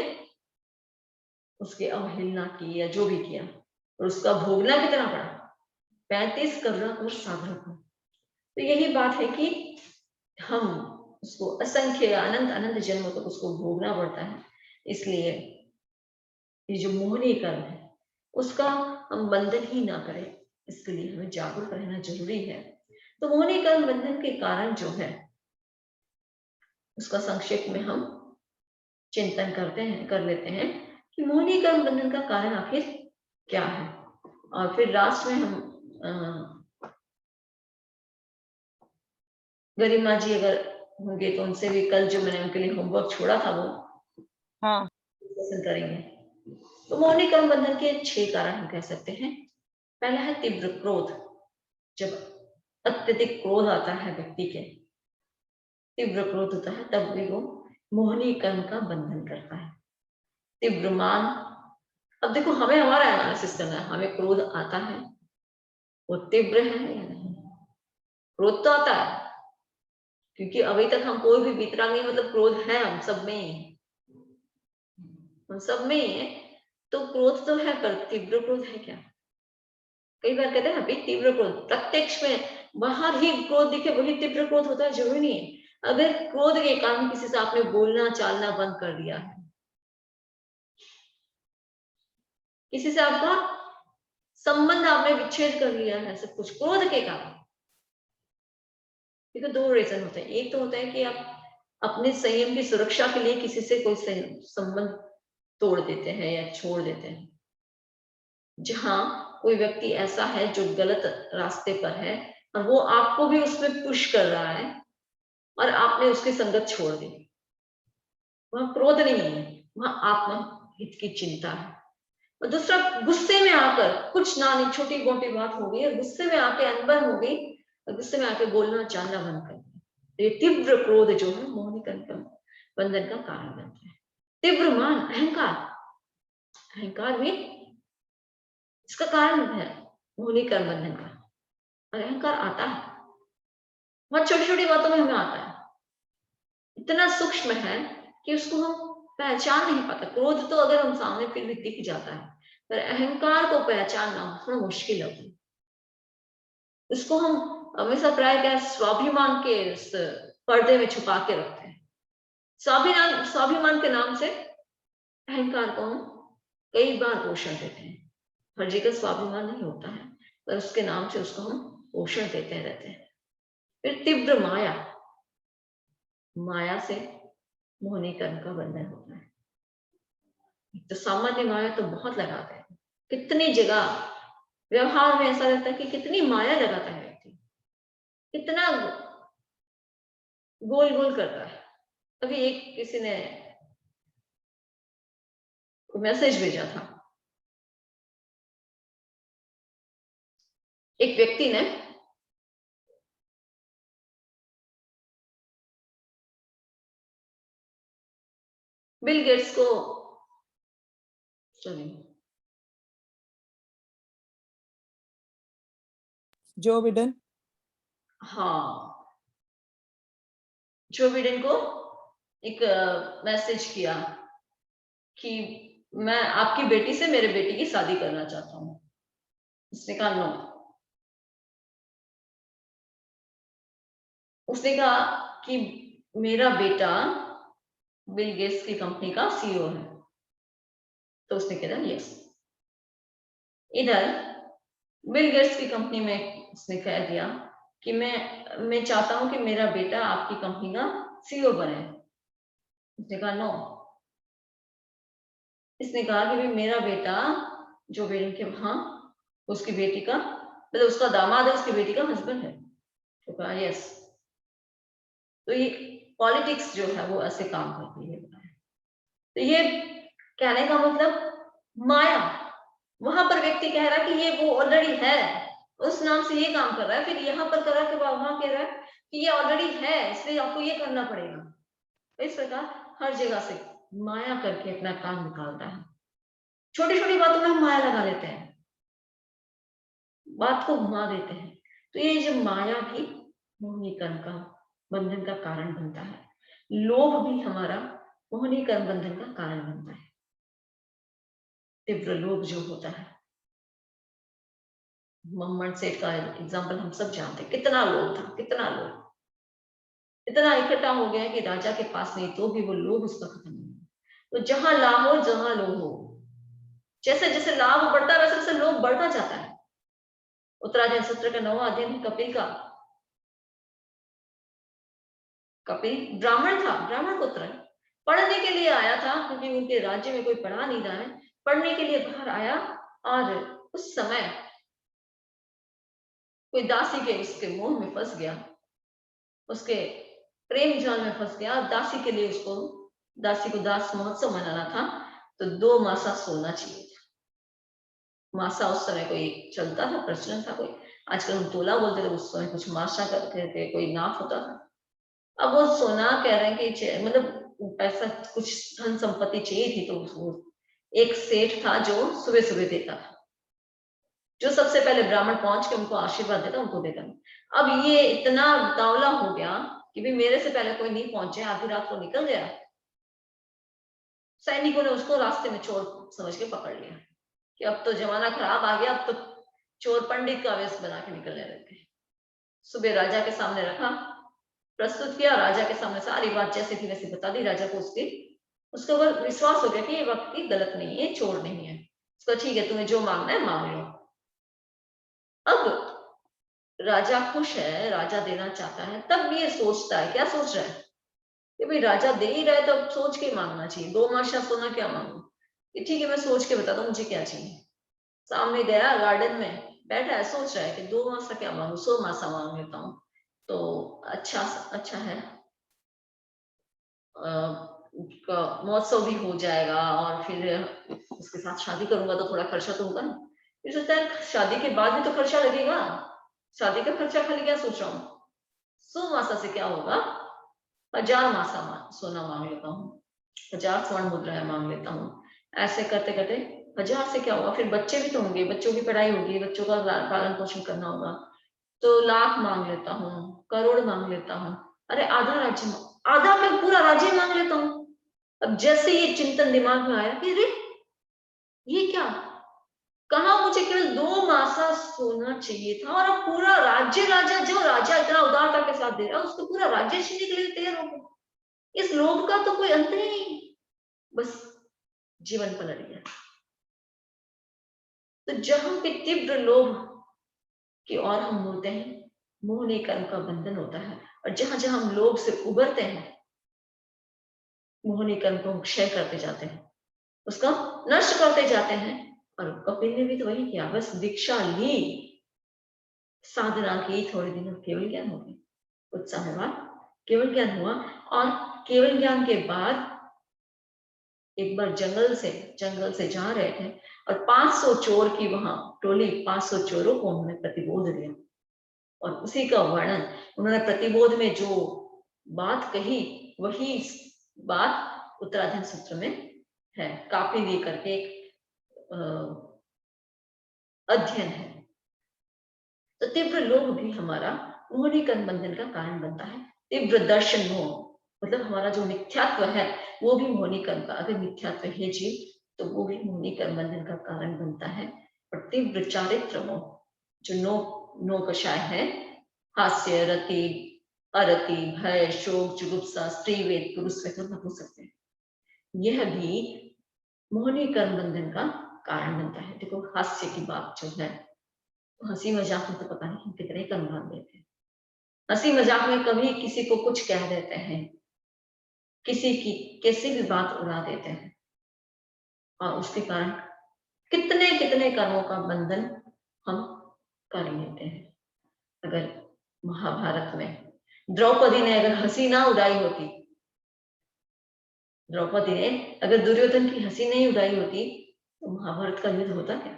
S1: उसकी अवहेलना की या जो भी किया, और उसका भोगना कितना पड़ा, 35 करोड़ और सागर को। तो यही बात है कि हम उसको असंख्य अनंत अनंत जन्मों तक उसको भोगना पड़ता है। इसलिए ये जो मोहनी कर्म है उसका हम बंधन ही ना करें, इसके लिए हमें जागरूक रहना जरूरी है। तो मोहनी कर्म बंधन के कारण जो है उसका संक्षेप में हम चिंतन कर लेते हैं कि मोहनी कर्म बंधन का कारण आखिर क्या है। और फिर लास्ट में हम गरिमा जी अगर होंगे तो उनसे भी कल जो मैंने उनके लिए होमवर्क छोड़ा था वो डिस्कशन करेंगे। तो मोहनी कर्म बंधन के 6 कारण हम कह सकते हैं। पहला है तीव्र क्रोध। जब अत्यधिक क्रोध आता है व्यक्ति के, तीव्र क्रोध होता है, तब भी वो मोहनी कर्म का बंधन करता है। तीव्र मान, अब देखो हमें हमारा एनालिसिस करना है, हमें क्रोध आता है वो तीव्र है या नहीं। क्रोध तो आता है क्योंकि अभी तक हम कोई भी वितरागी, मतलब क्रोध है हम सब में ही, हम सब में ही है। तो क्रोध तो है, पर तीव्र क्रोध है क्या? कई बार कहते हैं ना, तीव्र क्रोध प्रत्यक्ष में बाहर ही क्रोध दिखे वही तीव्र क्रोध होता है, जरूरी नहीं है। अगर क्रोध के कारण किसी से आपने बोलना चालना बंद कर दिया है, किसी से आपका संबंध आपने विच्छेद कर लिया है, सब कुछ क्रोध के कारण। देखो 2 रीजन होते हैं। एक तो होता है कि आप अपने संयम की सुरक्षा के लिए किसी से कोई संबंध तोड़ देते हैं या छोड़ देते हैं। जहां कोई व्यक्ति ऐसा है जो गलत रास्ते पर है और वो आपको भी उसमें पुश कर रहा है और आपने उसकी संगत छोड़ दी, वहां क्रोध नहीं है, वहां आत्म हित की चिंता है। और दूसरा, गुस्से में आकर कुछ नानी छोटी मोटी बात हो गई और गुस्से में आके अनबन हो गई और गुस्से में आके बोलना चालना बंद कर दिया। ये तीव्र क्रोध जो है मोहनी कर्म बंधन का कारण बनता है। तीव्र मान, अहंकार, अहंकार भी इसका कारण है मोहनी कर्म बंधन का। और अहंकार आता है बहुत छोटी छोटी बातों में हमें आता है, इतना सूक्ष्म है कि उसको हम पहचान नहीं पाते। क्रोध तो अगर हम सामने फिर भी दिख जाता है, पर अहंकार को पहचानना थोड़ा मुश्किल होता है। उसको हम हमेशा प्राय क्या स्वाभिमान के इस पर्दे में छुपा के रखते हैं। स्वाभिमान के नाम से अहंकार को हम कई बार पोषण देते हैं। हर जगह स्वाभिमान नहीं होता है, पर उसके नाम से उसको हम पोषण देते रहते हैं। फिर तीव्र माया, माया से मोहनी कर्म का बंधन होता है। तो सामान्य माया तो बहुत लगाते हैं, कितनी जगह व्यवहार में ऐसा रहता है कि कितनी माया लगाता है व्यक्ति, कितना गोल गोल करता है। अभी एक किसी ने मैसेज भेजा था, एक व्यक्ति ने बिल गेट्स को, सॉरी
S2: जो बिडेन,
S1: हाँ, जो बिडेन को एक मैसेज किया कि मैं आपकी बेटी से मेरे बेटी की शादी करना चाहता हूँ। उसने कहा नो। उसने कहा कि मेरा बेटा बिल गेट्स की कंपनी का सीईओ है। तो उसने कहा यस। इधर बिल गेट्स की कंपनी में उसने कह दिया कि मैं चाहता हूं कि मेरा बेटा आपकी कंपनी का सीईओ बने। उसने कहा नो। इसने कहा कि भाई मेरा बेटा जो बेटी के वहां उसकी बेटी का मतलब उसका दामाद है, उसकी बेटी का हस्बैंड है। तो कहा यस। तो ये पॉलिटिक्स जो है वो ऐसे काम करती है। तो ये कहने का मतलब माया, वहां पर व्यक्ति कह रहा है कि ये वो ऑलरेडी है, उस नाम से ये काम कर रहा है, फिर यहाँ पर कर रहा है कि वहां कह रहा है कि ये ऑलरेडी है इसलिए आपको ये करना पड़ेगा। इस प्रकार हर जगह से माया करके अपना काम निकालता है। छोटी छोटी बातों में हम माया लगा लेते हैं, बात को घुमा देते हैं। तो ये जो माया भी मोहिनी कर्म का बंधन का कारण बनता है। लोभ भी हमारा मोहिनी कर्म बंधन का कारण बनता है। तीव्र लोभ जो होता है, मम्मट सेठ का एग्जाम्पल हम सब जानते हैं। कितना लोभ था, कितना लोभ, इतना इकट्ठा हो गया कि राजा के पास नहीं तो भी वो लोभ उसका खत्म नहीं। तो जहां लाभ हो जहां लोभ हो, जैसे जैसे लाभ बढ़ता है वैसे वैसे लोभ बढ़ता जाता है। उत्तराधीन सूत्र का 9वां अध्याय कपिल का। कपिल ब्राह्मण था, ब्राह्मण पुत्र है, पढ़ने के लिए आया था क्योंकि उनके राज्य में कोई पढ़ा नहीं रहा है। पढ़ने के लिए बाहर आया और उस समय कोई दासी के उसके मोह में फंस गया, उसके प्रेम जाल में फंस गया। दासी के लिए उसको, दासी को दास महोत्सव मनाना था तो 2 मासा सोना चाहिए था। मासा उस समय कोई चलता था, प्रचलन था। कोई आजकल हम तोला बोलते थे, उस समय कुछ मासा करते थे, कोई नाप होता था। अब वो सोना कह रहे हैं कि मतलब पैसा कुछ धन संपत्ति चाहिए थी, तो वो एक सेठ था जो सुबह सुबह देता था, जो सबसे पहले ब्राह्मण पहुंच के उनको आशीर्वाद देता उनको देता। अब ये इतना तावला हो गया कि भी मेरे से पहले कोई नहीं पहुंचे, आधी रात को निकल गया। सैनिकों ने उसको रास्ते में चोर समझ के पकड़ लिया कि अब तो जमाना खराब आ गया, अब तो चोर पंडित का वेश बना के निकलने लग गए। सुबह राजा के सामने रखा, प्रस्तुत किया, राजा के सामने सारी बात जैसे थी वैसे बता दी। राजा को उसके ऊपर विश्वास हो गया कि ये व्यक्ति गलत नहीं है, चोर नहीं है। उसको ठीक है, तुम्हें जो मांगना है मांग लो। अब राजा खुश है, राजा देना चाहता है, तब ये सोचता है, क्या सोच रहा है कि भाई राजा दे ही रहा है तो अब सोच के मांगना चाहिए। 2 मासा सोना क्या मांगू, ठीक है मैं सोच के बताता हूँ मुझे क्या चाहिए। सामने गया गार्डन में बैठा है, सोच रहा है कि 2 मासा क्या मांगू, 100 मासा मांग लेता हूँ तो अच्छा है, महोत्सव भी हो जाएगा और फिर उसके साथ शादी करूंगा तो थोड़ा खर्चा तो होगा ना। फिर सोचता है शादी के बाद भी तो खर्चा लगेगा, शादी का खर्चा खाली क्या सोच रहा हूँ, 100 मासा से क्या होगा, 1000 मासा सोना मांग लेता हूँ, 1000 स्वर्ण मुद्राएं मांग लेता हूँ। ऐसे करते करते 1000 से क्या होगा, फिर बच्चे भी तो होंगे, बच्चों की पढ़ाई होगी, बच्चों का पालन पोषण करना होगा, तो लाख मांग लेता हूँ, करोड़ मांग लेता हूँ, अरे आधा राज्य, आधा मैं पूरा राज्य मांग लेता हूँ। अब जैसे ये चिंतन दिमाग में आया कि अरे ये क्या, कहा मुझे केवल 2 मासा सोना चाहिए था और अब पूरा राज्य, राजा जो राजा इतना उदारता के साथ दे रहा है उसको पूरा राज्य छीनने के लिए तैयार हो गया। इस लोभ का तो कोई अंत ही नहीं, बस जीवन पलट गया। तो जहां पे तीव्र लोभ की ओर हम मुड़ते हैं, मोहनी कर्म का बंधन होता है। और जहां जहां हम लोभ से उबरते हैं, मोहनी कर्म को क्षय करते जाते हैं, उसका नष्ट करते जाते हैं। और कपिल ने भी तो वही किया, बस दीक्षा ली, साधना की, थोड़े दिनों केवल ज्ञान हो गया, कुछ समय बाद केवल ज्ञान हुआ। और केवल ज्ञान के बाद एक बार जंगल से जा रहे थे और 500 चोर की वहां टोली, 500 चोरों को उन्होंने प्रतिबोध दिया। और उसी का वर्णन उन्होंने प्रतिबोध में जो बात कही, वही बात उत्तराधीन सूत्र में है। काफी करके एक अध्ययन है। तो तीव्र लोभ भी हमारा मोहनी कर्म बंधन का कारण बनता है। तीव्र दर्शन मोह मतलब हमारा जो मिथ्यात्व है वो भी मोहनी कर्म का, अगर मिथ्यात्व है जीव तो वो भी मोहनी कर्म बंधन का कारण बनता है। और तीव्र चारित्र मोह जो नो कषाय है, हास्य, रति, अरति, भय, शोक, जुगुप्सा, स्त्रीवेद, पुरुषवेद और नपुंसकत्व, यह भी मोहनी कर्म बंधन का कारण बनता है। देखो हास्य की बात जो है, हंसी मजाक में तो पता नहीं हम कितने कर्म बांध देते हैं। हंसी मजाक में कभी किसी को कुछ कह देते हैं, किसी की कैसी भी बात उड़ा देते हैं और उसके कारण कितने कितने कर्मों का बंधन हम कर लेते हैं। अगर महाभारत में द्रौपदी ने अगर हंसी ना उड़ाई होती, द्रौपदी ने अगर दुर्योधन की हंसी नहीं उड़ाई होती तो महाभारत का युद्ध होता क्या?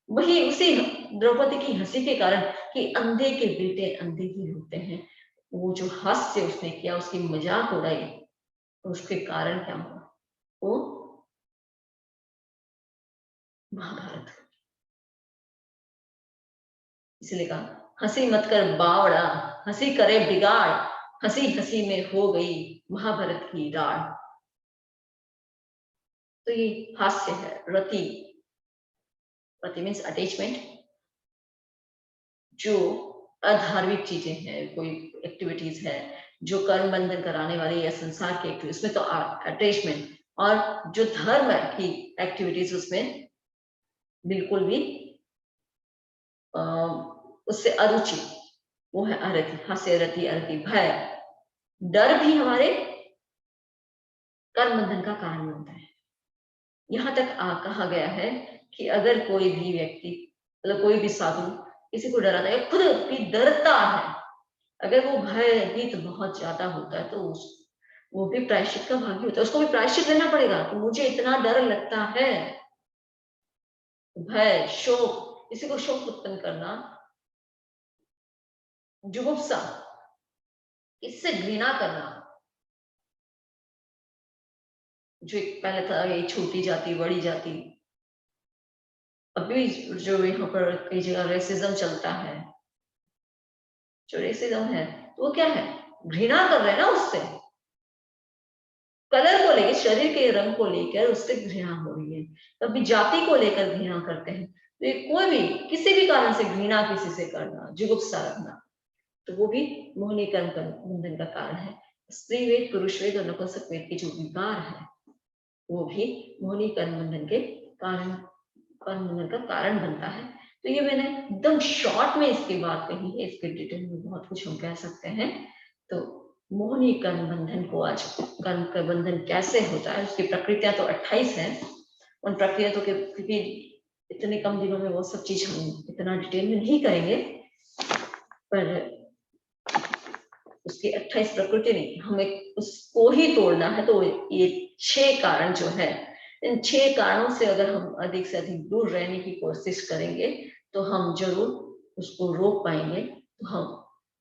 S1: वही उसी द्रौपदी की हंसी के कारण कि अंधे के बेटे अंधे ही होते हैं, वो जो हास्य उसने किया, उसकी मजाक उड़ाई, उसके कारण क्या हुआ? वो महाभारत। इसलिए कहा हंसी मत कर बावड़ा, हंसी करे बिगाड़, हंसी हंसी में हो गई महाभारत की राड़। तो ये हास्य है। रति, रति मीन्स अटैचमेंट, जो अधार्मिक चीजें हैं, कोई एक्टिविटीज है जो कर्म बंधन कराने वाली या संसार की एक्टिविटीज, उसमें तो अटैचमेंट, और जो धर्म की एक्टिविटीज उसमें बिल्कुल भी उससे अरुचि, वो है अरति, हास्य, रति, अरति। भय, डर भी हमारे कर्म बंधन का कारण बनता है। यहाँ तक कहा गया है कि अगर कोई भी व्यक्ति, मतलब कोई भी साधु किसी को डराता है, खुद भी डरता है, अगर वो भयभीत बहुत ज्यादा होता है तो वो भी प्रायश्चित का भागी होता है, उसको भी प्रायश्चित लेना पड़ेगा कि मुझे इतना डर लगता है। भय, शोक, किसी को शोक उत्पन्न करना, जुगुप्सा, इससे घृणा करना, जो पहले था ये छोटी जाति बड़ी जाति, अभी जो यहाँ पर कई जगह रेसिज्म चलता है, जो रेसिज्म है तो वो क्या है? घृणा कर रहे हैं ना उससे, कलर को लेकर, शरीर के रंग को लेकर उससे घृणा हो रही है। कभी जाति को लेकर घृणा करते हैं, तो कोई भी किसी भी कारण से घृणा किसी से करना, जुगुप्सा रखना, तो वो भी मोहनी कर्म बंधन का कारण है। स्त्री वेद, पुरुष वेद और नपुंसक वेद के जो विकार है वो भी मोहनी कर्म बंधन के कारण, कर्म बंधन का कारण बनता है। तो ये मैंने एकदम शॉर्ट में इसकी बात कही है, इसके डिटेल में बहुत कुछ हम कह सकते हैं। तो मोहनी कर्म बंधन को, आज कर्म का बंधन कैसे होता है, उसकी प्रक्रिया तो 28 है। उन प्रक्रिया तो क्योंकि इतने कम दिनों में वो सब चीज हम इतना डिटेल में नहीं करेंगे, पर उसकी 28 प्रकृति नहीं, हमें उसको ही तोड़ना है। तो ये 6 कारण जो है, इन 6 कारणों से अगर हम अधिक से अधिक दूर रहने की कोशिश करेंगे तो हम जरूर उसको रोक पाएंगे। तो हम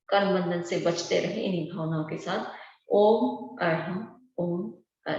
S1: कर्म बंधन से बचते रहे इन्हीं भावनाओं के साथ। ओम अर्हम ओम